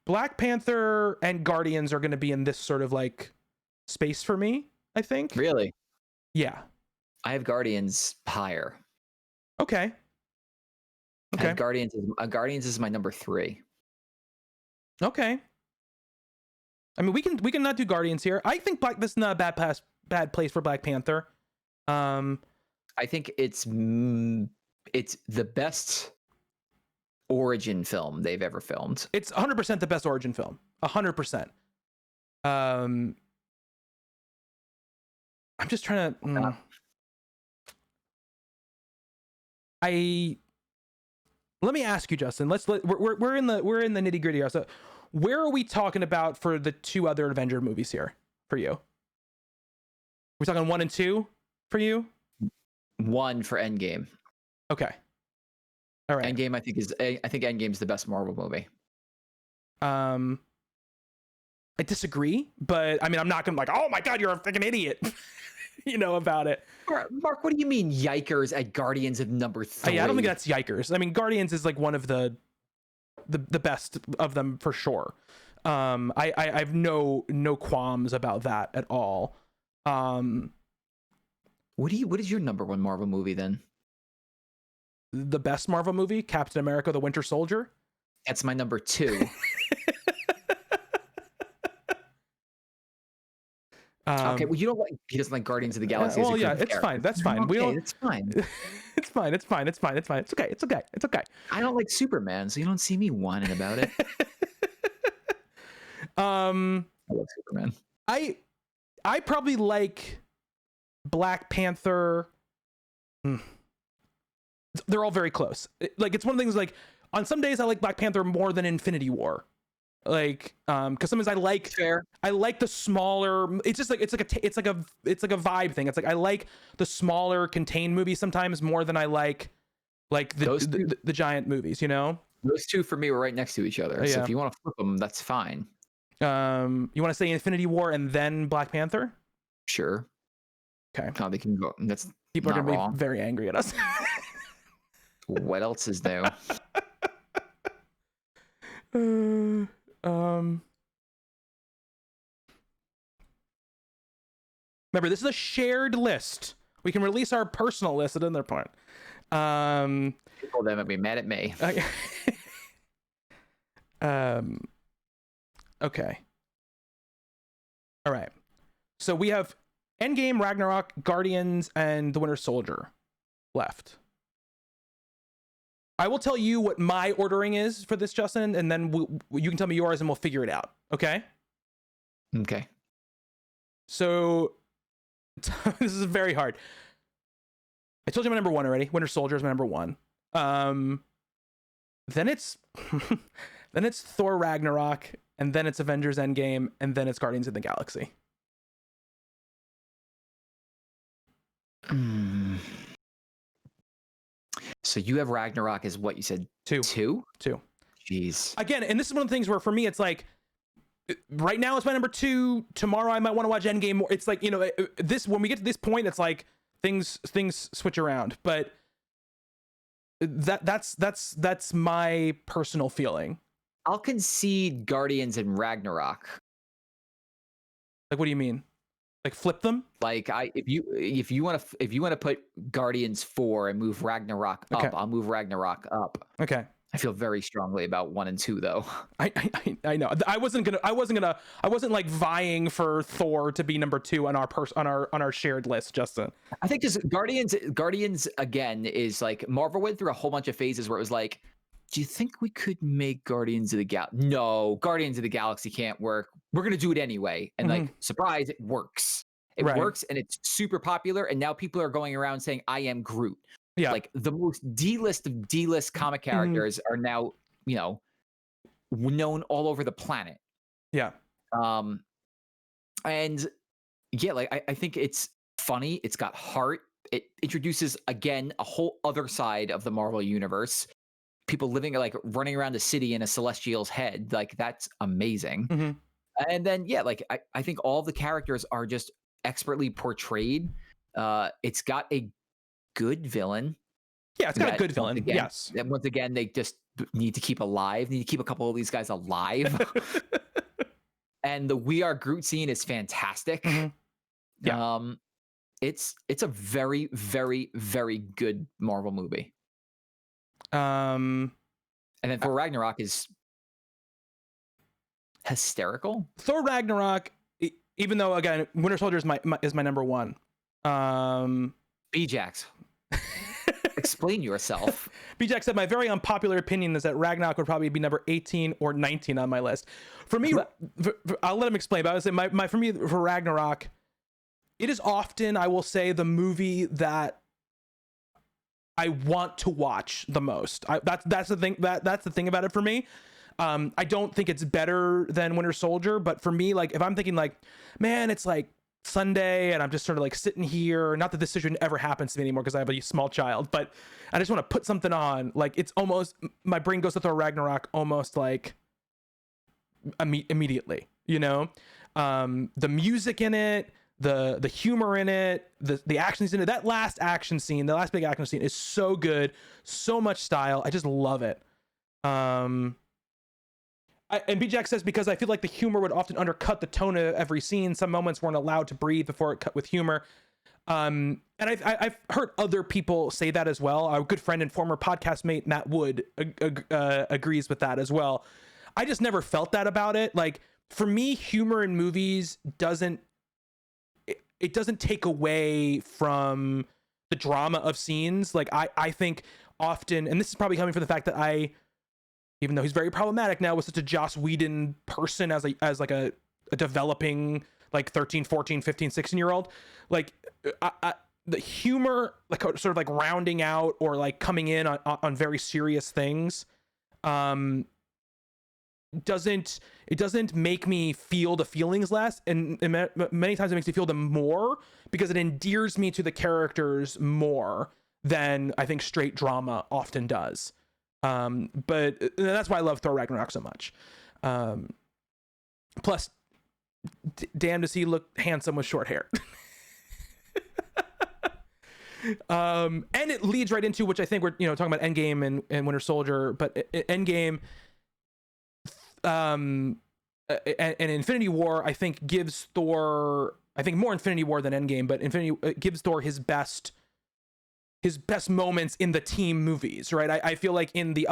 Black Panther and Guardians are going to be in this sort of like space for me, I think. Really? Yeah. I have Guardians higher. Okay. Guardians is my number 3. Okay. I mean, we can not do Guardians here. I think this is not a bad place for Black Panther. I think it's the best origin film they've ever filmed. It's 100% the best origin film. 100%. I'm just trying to. Let me ask you, Justin. We're in the nitty gritty here. So, where are we talking about for the 2 other Avenger movies here for you? We're talking 1 and 2 for you. 1 for Endgame. Okay. All right. Endgame, I think Endgame's the best Marvel movie. I disagree, but I mean, I'm not gonna be like, oh my god, you're a freaking idiot, about it. Mark, what do you mean yikers at Guardians of number 3? I don't think that's yikers. I mean, Guardians is like one of the best of them for sure. I have no qualms about that at all. What is your number 1 Marvel movie then? The best Marvel movie, Captain America: The Winter Soldier. That's my number 2. Okay, well, he doesn't like Guardians of the Galaxy. Well, yeah, it's fine. That's fine. Okay, it's fine. It's fine. It's fine. It's fine. It's fine. It's okay. It's okay. It's okay. I don't like Superman, so you don't see me whining about it. I love Superman. I probably like Black Panther. They're all very close. Like, it's one of the things, like, on some days I like Black Panther more than Infinity War. Like, because sometimes I like the smaller. It's just like it's like a vibe thing. It's like I like the smaller contained movies sometimes more than I like the giant movies. Those 2 for me were right next to each other. So if you want to flip them, that's fine. You want to say Infinity War and then Black Panther? Sure. Okay. How they can go? That's people are gonna be very angry at us. What else is new? Remember, this is a shared list. We can release our personal list at another point. People then would be mad at me. Okay. All right. So we have Endgame, Ragnarok, Guardians, and The Winter Soldier left. I will tell you what my ordering is for this, Justin, and then you can tell me yours and we'll figure it out. Okay? Okay. So this is very hard. I told you my number 1 already. Winter Soldier is my number 1. Then it's Thor Ragnarok, and then it's Avengers Endgame, and then it's Guardians of the Galaxy. So you have Ragnarok as what you said? 2. 2? 2. Jeez. Again, and this is one of the things where for me it's like, right now it's my number 2. Tomorrow I might want to watch Endgame more. It's like, this when we get to this point, it's like things switch around. But That's my personal feeling. I'll concede Guardians and Ragnarok. Like, what do you mean? Like flip them? Like if you want to put Guardians 4 and move Ragnarok up, Okay. I'll move Ragnarok up. Okay. I feel very strongly about 1 and 2 though. I know. I wasn't like vying for Thor to be number 2 on our shared list, Justin. I think just Guardians again is like Marvel went through a whole bunch of phases where it was like, do you think we could make Guardians of the Galaxy? No, Guardians of the Galaxy can't work. We're gonna do it anyway. And like, surprise, it works. It works, and it's super popular. And now people are going around saying, "I am Groot." Yeah. Like the most D-list of D-list comic characters are now, known all over the planet. Yeah. And yeah, like I think it's funny. It's got heart. It introduces again a whole other side of the Marvel universe. People living like running around the city in a celestial's head. Like that's amazing. And then yeah, like I think all the characters are just expertly portrayed. It's got a good villain. Yeah, it's got a good villain. Again, yes. And once again, they just need to keep alive. Need to keep a couple of these guys alive. And the We Are Groot scene is fantastic. Yeah. It's a very, very, very good Marvel movie. And then Thor Ragnarok is hysterical. Thor Ragnarok, even though again Winter Soldier is my number 1. B-Jax. Explain yourself. B-Jax said my very unpopular opinion is that Ragnarok would probably be number 18 or 19 on my list. For me, I'll let him explain, but I would say my for me for Ragnarok, it is often, I will say, the movie that I want to watch the most. That's the thing. That's the thing about it for me. I don't think it's better than Winter Soldier, but for me, like if I'm thinking like, man, it's like Sunday and I'm just sort of like sitting here, not that this situation ever happens to me anymore because I have a small child, but I just want to put something on. Like it's almost, my brain goes to Thor Ragnarok almost like immediately, the music in it, the humor in it, the actions in it. That last action scene, the last big action scene is so good, so much style. I just love it. And B-Jack says, because I feel like the humor would often undercut the tone of every scene. Some moments weren't allowed to breathe before it cut with humor. And I've heard other people say that as well. Our good friend and former podcast mate, Matt Wood, agrees with that as well. I just never felt that about it. Like for me, humor in movies doesn't take away from the drama of scenes. Like I think often, and this is probably coming from the fact that even though he's very problematic now, was such a Joss Whedon person as a developing like 13, 14, 15, 16-year-old, like the humor, like sort of like rounding out or like coming in on very serious things, doesn't make me feel the feelings less, and many times it makes me feel them more because it endears me to the characters more than I think straight drama often does. But that's why I love Thor Ragnarok so much. Plus, damn, does he look handsome with short hair. And it leads right into, which I think we're talking about Endgame and Winter Soldier, but Endgame and Infinity War I think gives Thor, I think more Infinity War than Endgame, but gives Thor his best moments in the team movies, right? I feel like in the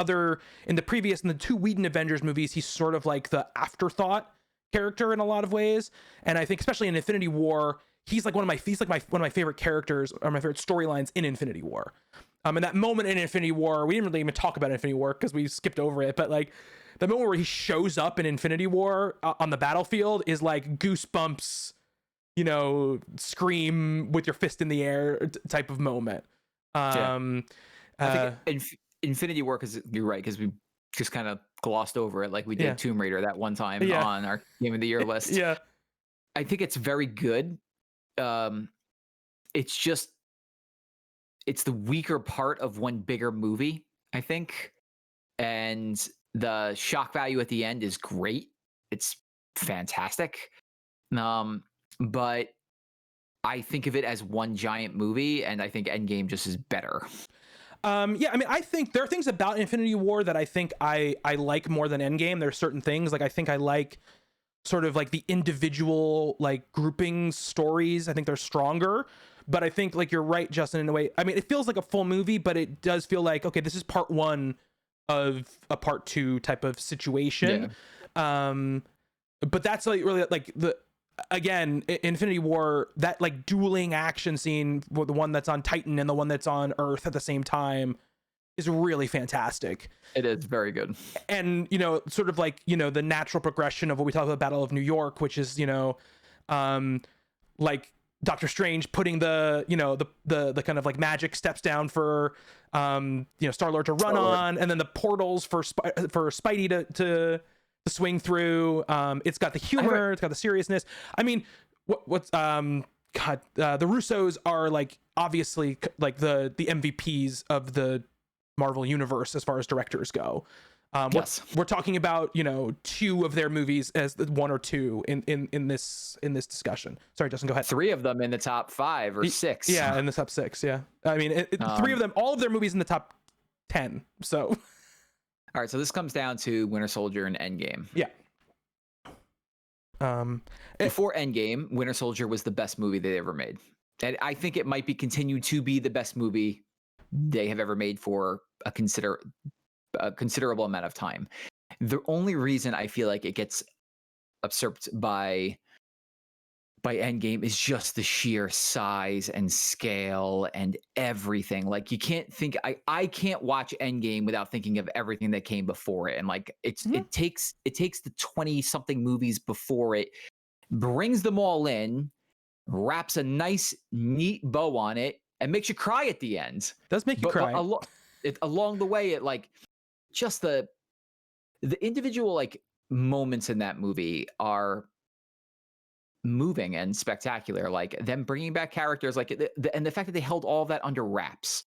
two Whedon Avengers movies, he's sort of like the afterthought character in a lot of ways. And I think especially in Infinity War, he's like one of my favorite characters, or my favorite storylines in Infinity War. And that moment in Infinity War, we didn't really even talk about Infinity War because we skipped over it, but like the moment where he shows up in Infinity War on the battlefield is like goosebumps, scream with your fist in the air type of moment. I think Infinity War, because you're right, because we just kind of glossed over it like we did Tomb Raider that one time on our Game of the Year list. I think it's very good. It's the weaker part of one bigger movie, I think, and the shock value at the end is great. It's fantastic. But I think of it as one giant movie, and I think Endgame just is better. Yeah, I mean, I think there are things about Infinity War that I think I like more than Endgame. There's certain things like I think I like sort of like the individual like grouping stories. I think they're stronger. But I think like you're right, Justin, in a way. I mean, it feels like a full movie, but it does feel like, okay, this is part one of a part two type of situation. Um, but that's like really like the again Infinity War, that like dueling action scene with the one that's on Titan and the one that's on Earth at the same time is really fantastic. It is very good. And sort of like the natural progression of what we talk about Battle of New York, which is like Doctor Strange putting the the kind of like magic steps down for Star-Lord to run on, and then the portals for Spidey to swing through. It's got the humor, it's got the seriousness. I mean, what's the Russos are like obviously like the MVPs of the Marvel universe as far as directors go. Yes. We're talking about two of their movies as the one or two in this discussion. Sorry, Justin, go ahead. 3 of them in the top 5 or 6. Yeah, in the top 6. Yeah, I mean 3 of them, all of their movies in the top 10. So all right, so this comes down to Winter Soldier and Endgame. Yeah. Before Endgame, Winter Soldier was the best movie they ever made, and I think it might be continued to be the best movie they have ever made for a considerable amount of time. The only reason I feel like it gets usurped by Endgame is just the sheer size and scale and everything. Like you can't think I can't watch Endgame without thinking of everything that came before it. And like it takes the 20 something movies before it, brings them all in, wraps a nice neat bow on it, and makes you cry at the end. Does make you cry. Along the way, it like just the individual like moments in that movie are moving and spectacular. Like them bringing back characters, like and the fact that they held all of that under wraps,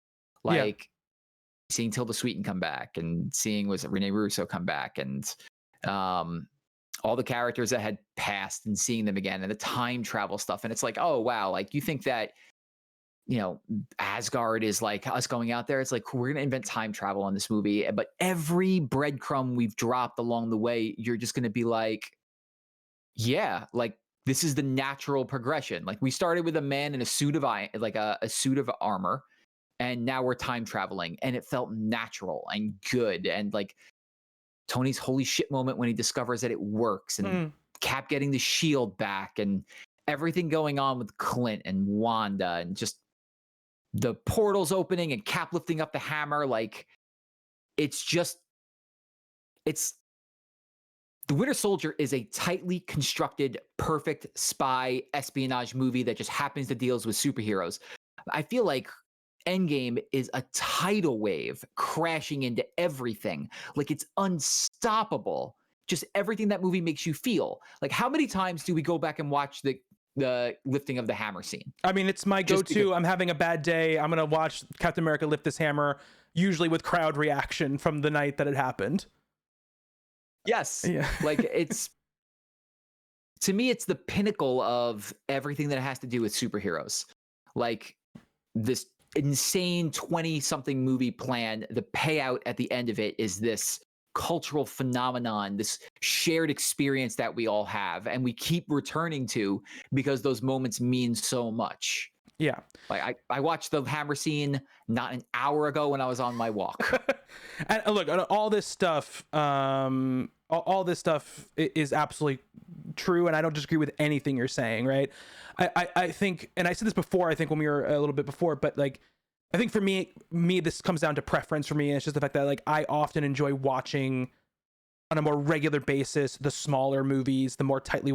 like seeing Tilda Swinton come back and seeing Rene Russo come back, and all the characters that had passed and seeing them again, and the time travel stuff. And it's like, oh wow, like you think that Asgard is like us going out there. It's like, we're going to invent time travel in this movie. But every breadcrumb we've dropped along the way, you're just going to be like, yeah, like this is the natural progression. Like we started with a man in a suit of a suit of armor, and now we're time traveling, and it felt natural and good. And like Tony's holy shit moment when he discovers that it works, and Cap getting the shield back, and everything going on with Clint and Wanda, and just the portals opening and Cap lifting up the hammer. Like it's The Winter Soldier is a tightly constructed, perfect spy espionage movie that just happens to deals with superheroes. I feel like Endgame is a tidal wave crashing into everything. Like it's unstoppable. Just everything that movie makes you feel. Like how many times do we go back and watch the lifting of the hammer scene? I mean, it's my go-to. I'm having a bad day, I'm gonna watch Captain America lift this hammer, usually with crowd reaction from the night that it happened. Yes. Yeah. Like to me, it's the pinnacle of everything that has to do with superheroes. Like this insane 20-something movie plan, the payout at the end of it is this cultural phenomenon, this shared experience that we all have and we keep returning to because those moments mean so much. Yeah. Like I watched the hammer scene not an hour ago when I was on my walk. And look, all this stuff, all this stuff is absolutely true, and I don't disagree with anything you're saying, right? I think, and I said this before, I think when we were a little bit before, but like I think for me this comes down to preference for me, and it's just the fact that like I often enjoy watching on a more regular basis the smaller movies, the more tightly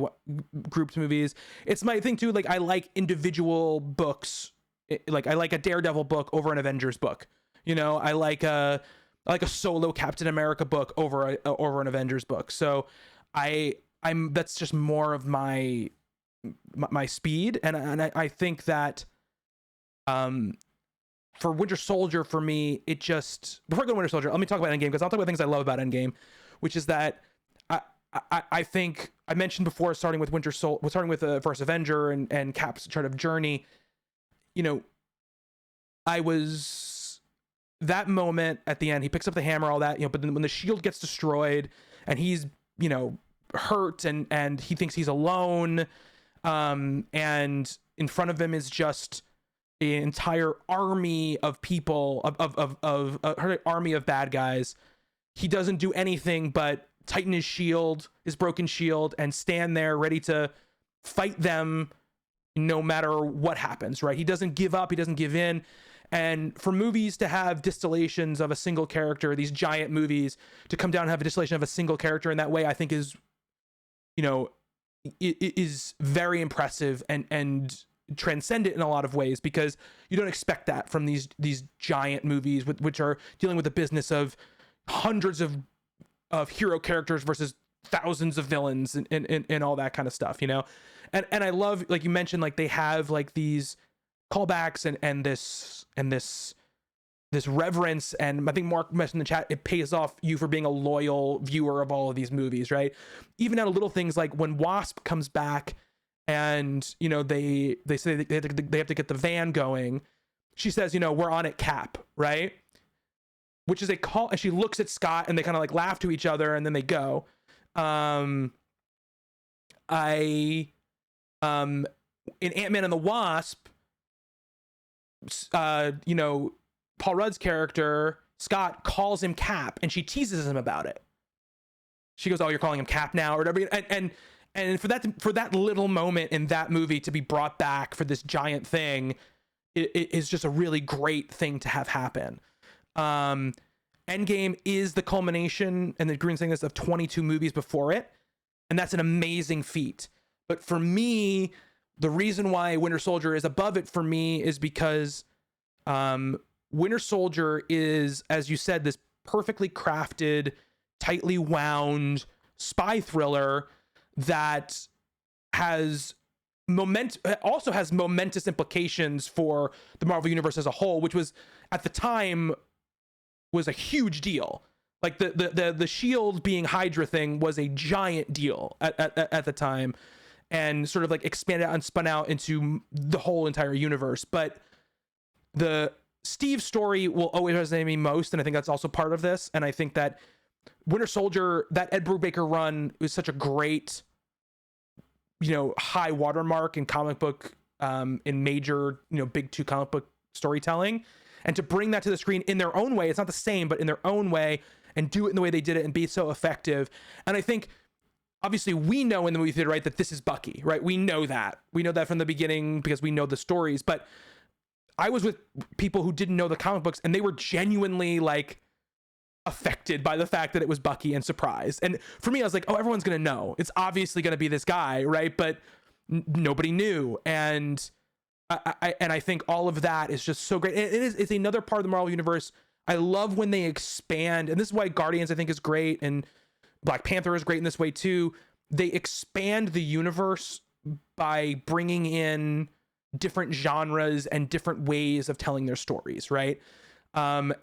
grouped movies. It's my thing too, like I like individual books, like I like a Daredevil book over an Avengers book, I like a solo Captain America book over an Avengers book. So I'm that's just more of my speed, and I think that for Winter Soldier, for me, it just, before I go to Winter Soldier, let me talk about Endgame, because I'll talk about things I love about Endgame, which is that I think I mentioned before, starting with First Avenger and Cap's sort of journey, I was that moment at the end, he picks up the hammer, all that, you know, but then when the shield gets destroyed and he's, you know, hurt and he thinks he's alone, and in front of him is just an entire army of people, of her army of bad guys. He doesn't do anything but tighten his shield, his broken shield, and stand there ready to fight them no matter what happens, right? He doesn't give up, he doesn't give in. And for movies to have distillations of a single character, these giant movies to come down and have a distillation of a single character in that way, I think is, you know, it is very impressive and transcendent in a lot of ways, because you don't expect that from these giant movies which are dealing with the business of hundreds of hero characters versus thousands of villains and all that kind of stuff, you know. And I love, like you mentioned, like they have like these callbacks and this reverence, and I think Mark mentioned in the chat, it pays off you for being a loyal viewer of all of these movies, right? Even out of little things like when Wasp comes back and, you know, they say they have to get the van going, she says, you know, we're on it, Cap, right? Which is a call, and she looks at Scott and they kind of like laugh to each other and then they go. In Ant-Man and the Wasp, you know, Paul Rudd's character Scott calls him Cap, and she teases him about it. She goes, "Oh, you're calling him Cap now," or whatever. And for that little moment in that movie to be brought back for this giant thing, it is just a really great thing to have happen. Endgame is the culmination, and the Green saying this, of 22 movies before it, and that's an amazing feat. But for me, the reason why Winter Soldier is above it for me is because Winter Soldier is, as you said, this perfectly crafted, tightly wound spy thriller that has also has momentous implications for the Marvel Universe as a whole, which was at the time was a huge deal. Like the Shield being Hydra thing was a giant deal at the time, and sort of like expanded out and spun out into the whole entire universe. But the Steve story will always resonate me most, and I think that's also part of this. And I think that Winter Soldier, that Ed Brubaker run, was such a great, you know, high watermark in comic book, in major, you know, big two comic book storytelling, and to bring that to the screen in their own way, it's not the same, but in their own way, and do it in the way they did it and be so effective. And I think, obviously, we know in the movie theater, right, that this is Bucky, right? We know that from the beginning because we know the stories. But I was with people who didn't know the comic books, and they were genuinely like affected by the fact that it was Bucky and surprised. And for me, I was like, oh, everyone's gonna know. It's obviously gonna be this guy, right? But nobody knew. And I think all of that is just so great. It's another part of the Marvel Universe. I love when they expand, and this is why Guardians, I think, is great, and Black Panther is great in this way too. They expand the universe by bringing in different genres and different ways of telling their stories, right? And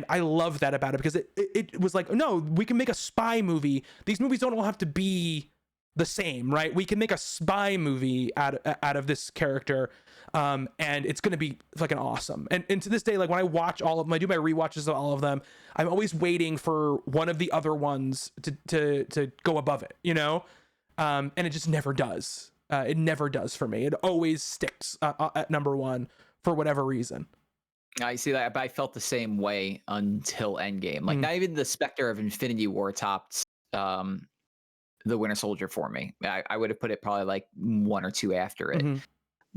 I love that about it, because it was like, no, we can make a spy movie. These movies don't all have to be the same, right? We can make a spy movie out of this character, and it's going to be fucking awesome. And to this day, like when I watch all of them, I do my rewatches of all of them, I'm always waiting for one of the other ones to go above it, you know? And it just never does. It never does for me. It always sticks at number one for whatever reason. I see that, but I felt the same way until Endgame. Like, not even the specter of Infinity War topped the Winter Soldier for me. I would have put it probably like one or two after it. Mm-hmm.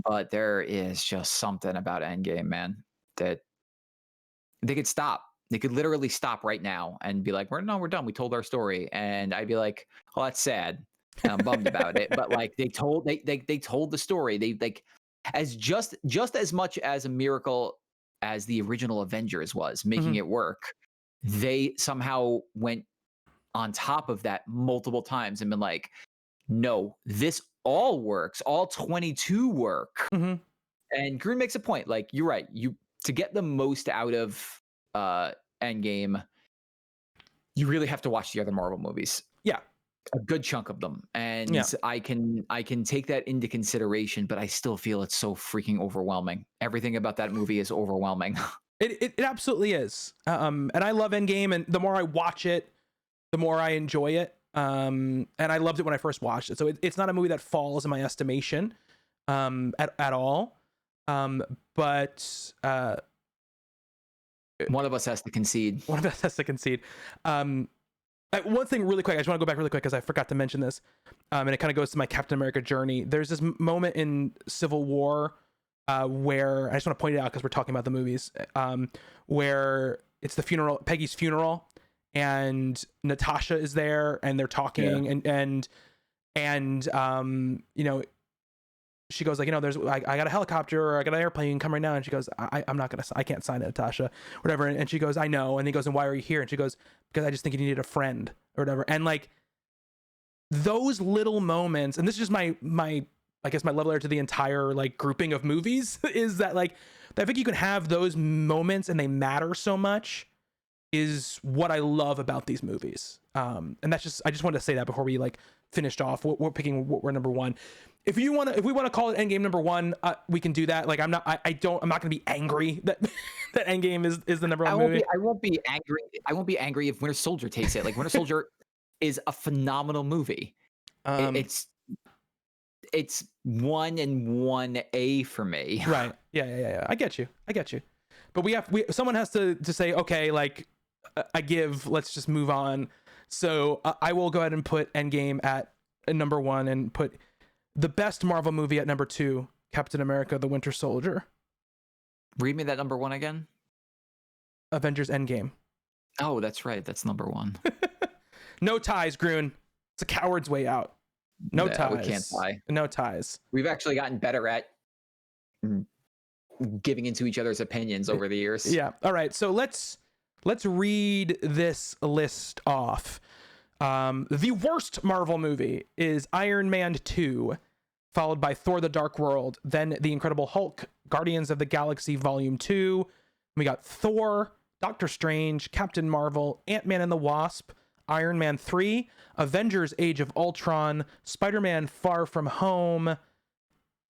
But there is just something about Endgame, man, that they could stop. They could literally stop right now and be like, we're done. We told our story. And I'd be like, oh, that's sad. And I'm bummed about it. But like they told the story. They like as just as much as a miracle as the original Avengers was making it work. They somehow went on top of that multiple times and been like, no, this all works. All 22 work. And Green makes a point. Like, you're right. To get the most out of Endgame, you really have to watch the other Marvel movies. Yeah. A good chunk of them. And I can take that into consideration, but I still feel it's so freaking overwhelming. Everything about that movie is overwhelming. It absolutely is. And I love Endgame, and the more I watch it, the more I enjoy it. And I loved it when I first watched it. So it's not a movie that falls in my estimation at all. But One of us has to concede. one of us has to concede. One thing really quick, I just want to go back really quick because I forgot to mention this. And it kind of goes to my Captain America journey. There's this moment in Civil War where I just want to point it out because we're talking about the movies, where it's the funeral, Peggy's funeral, and Natasha is there, and they're talking, and you know, she goes like, you know, I got a helicopter or I got an airplane, come right now, and she goes, I can't sign it, Natasha, whatever, and she goes, I know, and he goes, and why are you here? And she goes, because I just think you needed a friend or whatever, and like those little moments, and this is just my I guess my love letter to the entire like grouping of movies is that like I think you can have those moments and they matter so much is what I love about these movies. And that's just, I just wanted to say that before we like finished off. We're picking what we're number one. If we want to call it Endgame number one, we can do that. Like I'm not going to be angry that that Endgame is the number one movie. I won't be angry. I won't be angry if Winter Soldier takes it. Like Winter Soldier is a phenomenal movie. It's 1 and 1A for me. Right. Yeah. I get you. But someone has to say, okay, like let's just move on. So I will go ahead and put Endgame at number one and put the best Marvel movie at number two, Captain America, the Winter Soldier. Read me that number one again. Avengers Endgame. Oh, that's right. That's number one. No ties, Grun. It's a coward's way out. No ties. We can't tie. No ties. We've actually gotten better at giving into each other's opinions over the years. Yeah. All right. So let's read this list off. The worst Marvel movie is Iron Man 2, followed by Thor: The Dark World, then The Incredible Hulk, Guardians of the Galaxy Volume 2. We got Thor, Doctor Strange, Captain Marvel, Ant-Man and the Wasp, Iron Man 3, Avengers Age of Ultron, Spider-Man Far From Home,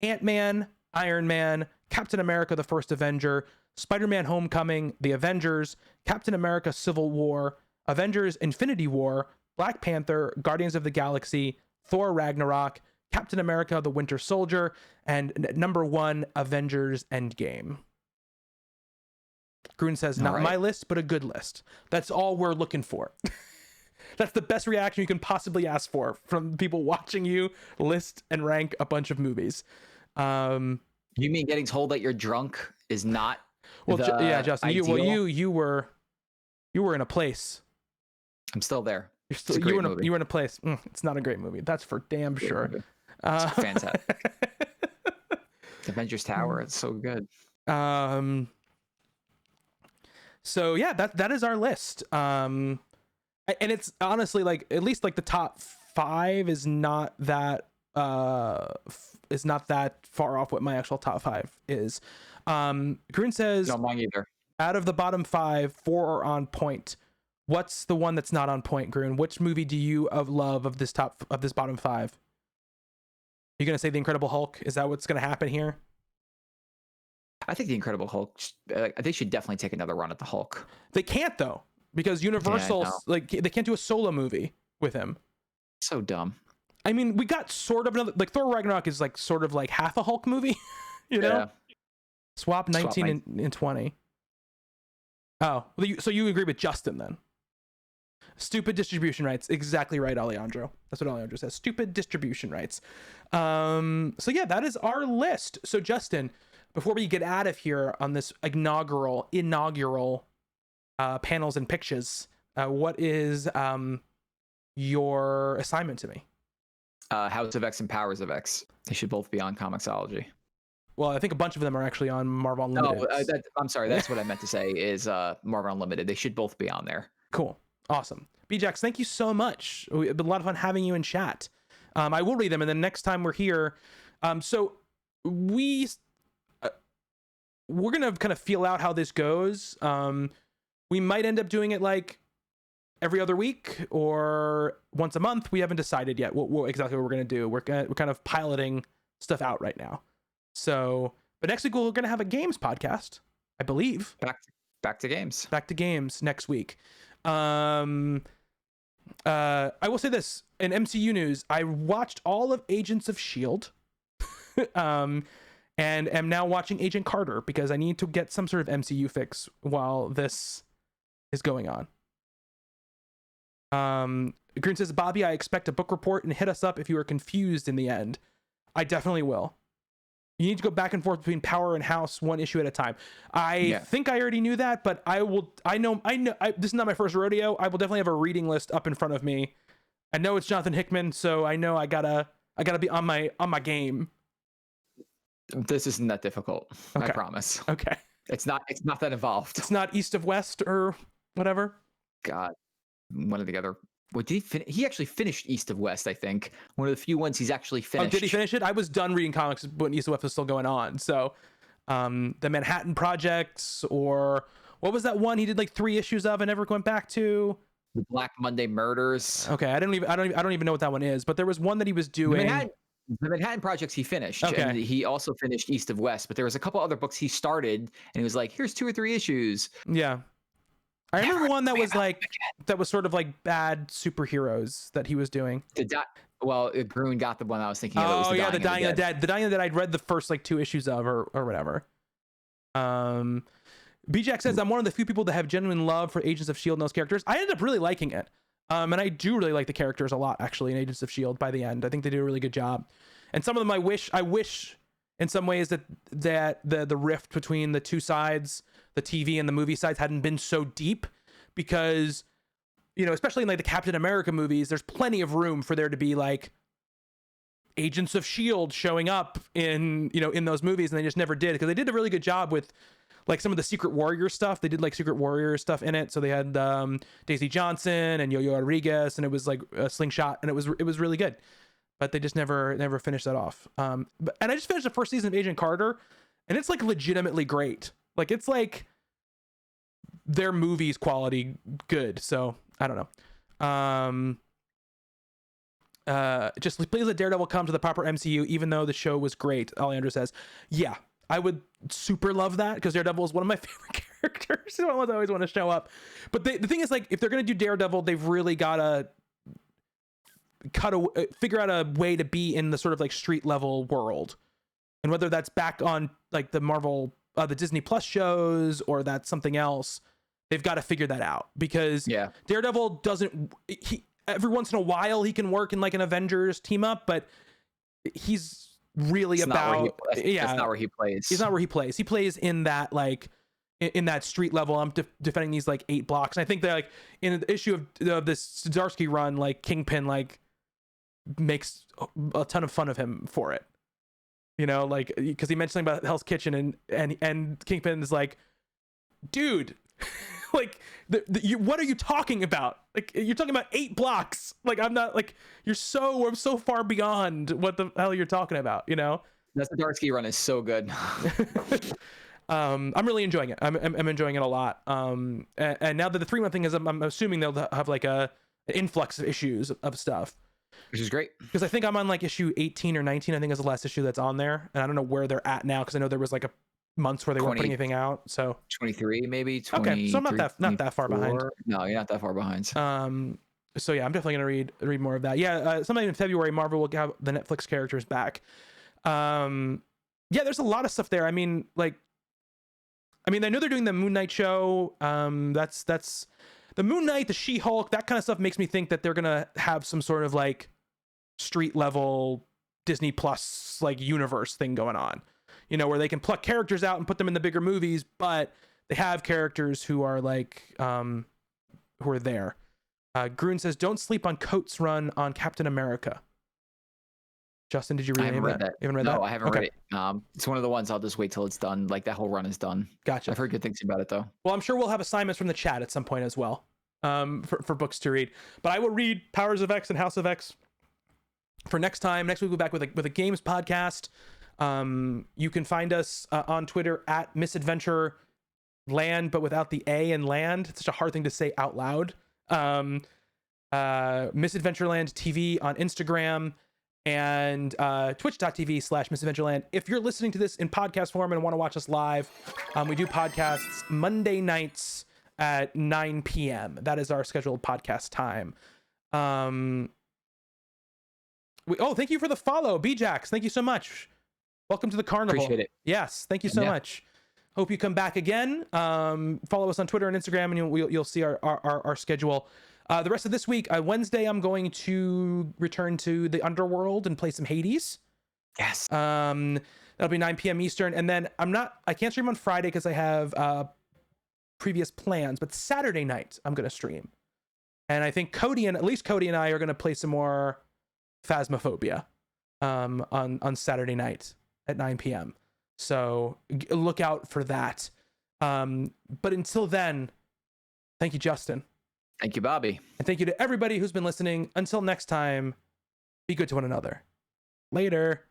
Ant-Man, Iron Man, Captain America the First Avenger, Spider-Man Homecoming, The Avengers, Captain America Civil War, Avengers Infinity War, Black Panther, Guardians of the Galaxy, Thor Ragnarok, Captain America the Winter Soldier, and number one, Avengers Endgame. Grun says, not my list, but a good list. That's all we're looking for. That's the best reaction you can possibly ask for from people watching you list and rank a bunch of movies. You mean getting told that you're drunk is not yeah, Justin, you were in a place. I'm still there. You were in a place. It's not a great movie. That's for damn sure. It's fantastic. Avengers Tower, it's so good. So yeah, that is our list. And it's honestly like at least like the top 5 is not that far off what my actual top 5 is. Grun says, no, mine either. Out of the bottom 5, 4 are on point. What's the one that's not on point, Grun? Which movie do you love of this bottom 5? You gonna say The Incredible Hulk? Is that what's gonna happen here? I think The Incredible Hulk. They should definitely take another run at the Hulk. They can't though, because Universal like they can't do a solo movie with him. So dumb. I mean, we got sort of another, like Thor Ragnarok is like sort of like half a Hulk movie, you know? Yeah. Swap 19 and 20. Oh, so you agree with Justin then? Stupid distribution rights. Exactly right, Alejandro. That's what Alejandro says. Stupid distribution rights. So yeah, that is our list. So Justin, before we get out of here on this inaugural panels and pictures, what is your assignment to me? House of X and Powers of X. They should both be on Comixology. Well, I think a bunch of them are actually on Marvel Unlimited. No, I'm sorry. That's what I meant to say is Marvel Unlimited. They should both be on there. Cool. Awesome. BJax, thank you so much. It's been a lot of fun having you in chat. I will read them, and then next time we're here. So we're going to kind of feel out how this goes. We might end up doing it like every other week or once a month. We haven't decided yet exactly what we're going to do. We're kind of piloting stuff out right now. So, but next week we're going to have a games podcast, I believe. back to games. Back to games next week. I will say this in MCU news: I watched all of Agents of Shield, and am now watching Agent Carter because I need to get some sort of MCU fix while this is going on. Green says, Bobby, I expect a book report and hit us up if you are confused in the end. I definitely will. You need to go back and forth between Power and House one issue at a time. I think I already knew that, but I know this is not my first rodeo. I will definitely have a reading list up in front of me. I know it's Jonathan Hickman, so I know I gotta be on my game. This isn't that difficult. Okay. I promise. Okay. It's not that involved. It's not East of West or whatever. God, one of the other. What did he actually finished East of West, I think. One of the few ones he's actually finished. Oh, did he finish it? I was done reading comics when East of West was still going on. So the Manhattan Projects, or what was that one he did like 3 issues of and never went back to? The Black Monday Murders. Okay, I don't even know what that one is, but there was one that he was doing. The Manhattan Projects he finished. Okay. And he also finished East of West, but there was a couple other books he started and he was like, here's 2 or 3 issues. Yeah. I remember one that was like that was sort of like bad superheroes that he was doing. Gruen got the one I was thinking of. Oh yeah, the Dying of the Dead. The Dying of the Dead I'd read the first like 2 issues of or whatever. BJack says, I'm one of the few people that have genuine love for Agents of S.H.I.E.L.D. and those characters. I ended up really liking it. And I do really like the characters a lot actually in Agents of S.H.I.E.L.D. by the end. I think they do a really good job. And some of them I wish in some ways that the rift between the two sides, the TV and the movie sides, hadn't been so deep, because, you know, especially in like the Captain America movies, there's plenty of room for there to be like Agents of S.H.I.E.L.D. showing up in those movies, and they just never did, because they did a really good job with like some of the Secret Warrior stuff. They did like Secret Warrior stuff in it. So they had Daisy Johnson and Yo-Yo Rodriguez, and it was like a Slingshot, and it was really good. But they just never finished that off. And I just finished the first season of Agent Carter, and it's like legitimately great. Like it's like their movies quality good. So I don't know. Just please let Daredevil come to the proper MCU, even though the show was great. Alejandro says, yeah, I would super love that, because Daredevil is one of my favorite characters. I always want to show up. But the thing is, like, if they're going to do Daredevil, they've really got to figure out a way to be in the sort of like street level world, and whether that's back on like the Marvel the Disney Plus shows, or that's something else, they've got to figure that out, because Daredevil every once in a while he can work in like an Avengers team up, but he's really that's not where he plays. He's not where he plays. He plays in that like in that street level. I'm defending these like 8 blocks, and I think that like in the issue of this Zdarsky run, like Kingpin like makes a ton of fun of him for it, you know, like because he mentioned something about Hell's Kitchen, and Kingpin is like, dude, like what are you talking about? Like you're talking about 8 blocks. Like I'm so far beyond what the hell you're talking about, you know. That's the Zdarsky run is so good. I'm really enjoying it. I'm enjoying it a lot. And now that the 3-month thing is, I'm assuming they'll have like an influx of issues of stuff, which is great, because I think I'm on like issue 18 or 19. I think is the last issue that's on there, and I don't know where they're at now, because I know there was like a months where they weren't putting anything out. So 23 maybe. Okay, so I'm not that far behind. No, you're not that far behind. So yeah, I'm definitely gonna read more of that. Yeah, sometime in February, Marvel will have the Netflix characters back. Yeah, there's a lot of stuff there. I mean, I know they're doing the Moon Knight show. That's the Moon Knight, the She-Hulk, that kind of stuff makes me think that they're gonna have some sort of like street level Disney Plus like universe thing going on, you know, where they can pluck characters out and put them in the bigger movies, but they have characters who are like who are there. Gruen says, don't sleep on Coates' run on Captain America. Justin, did you read any of that? You haven't read that? No, I haven't read it. It's one of the ones I'll just wait till it's done. Like that whole run is done. Gotcha. I've heard good things about it though. Well, I'm sure we'll have assignments from the chat at some point as well, for books to read. But I will read Powers of X and House of X for next time. Next week we'll be back with a games podcast. You can find us on Twitter at Misadventure Land, but without the A in land. It's such a hard thing to say out loud. Misadventureland TV on Instagram. and twitch.tv/MissAdventureland. If you're listening to this in podcast form and want to watch us live, we do podcasts Monday nights at 9 p.m. That is our scheduled podcast time. Thank you for the follow, Bjax. Thank you so much. Welcome to the carnival. Appreciate it. Yes, thank you so much. Hope you come back again. Follow us on Twitter and Instagram, and you'll see our schedule. The rest of this week, Wednesday, I'm going to return to the Underworld and play some Hades. Yes. That'll be 9 p.m. Eastern, and then I can't stream on Friday because I have previous plans. But Saturday night, I'm gonna stream, and I think at least Cody and I are gonna play some more Phasmophobia on Saturday night at 9 p.m. So look out for that. But until then, thank you, Justin. Thank you, Bobby. And thank you to everybody who's been listening. Until next time, be good to one another. Later.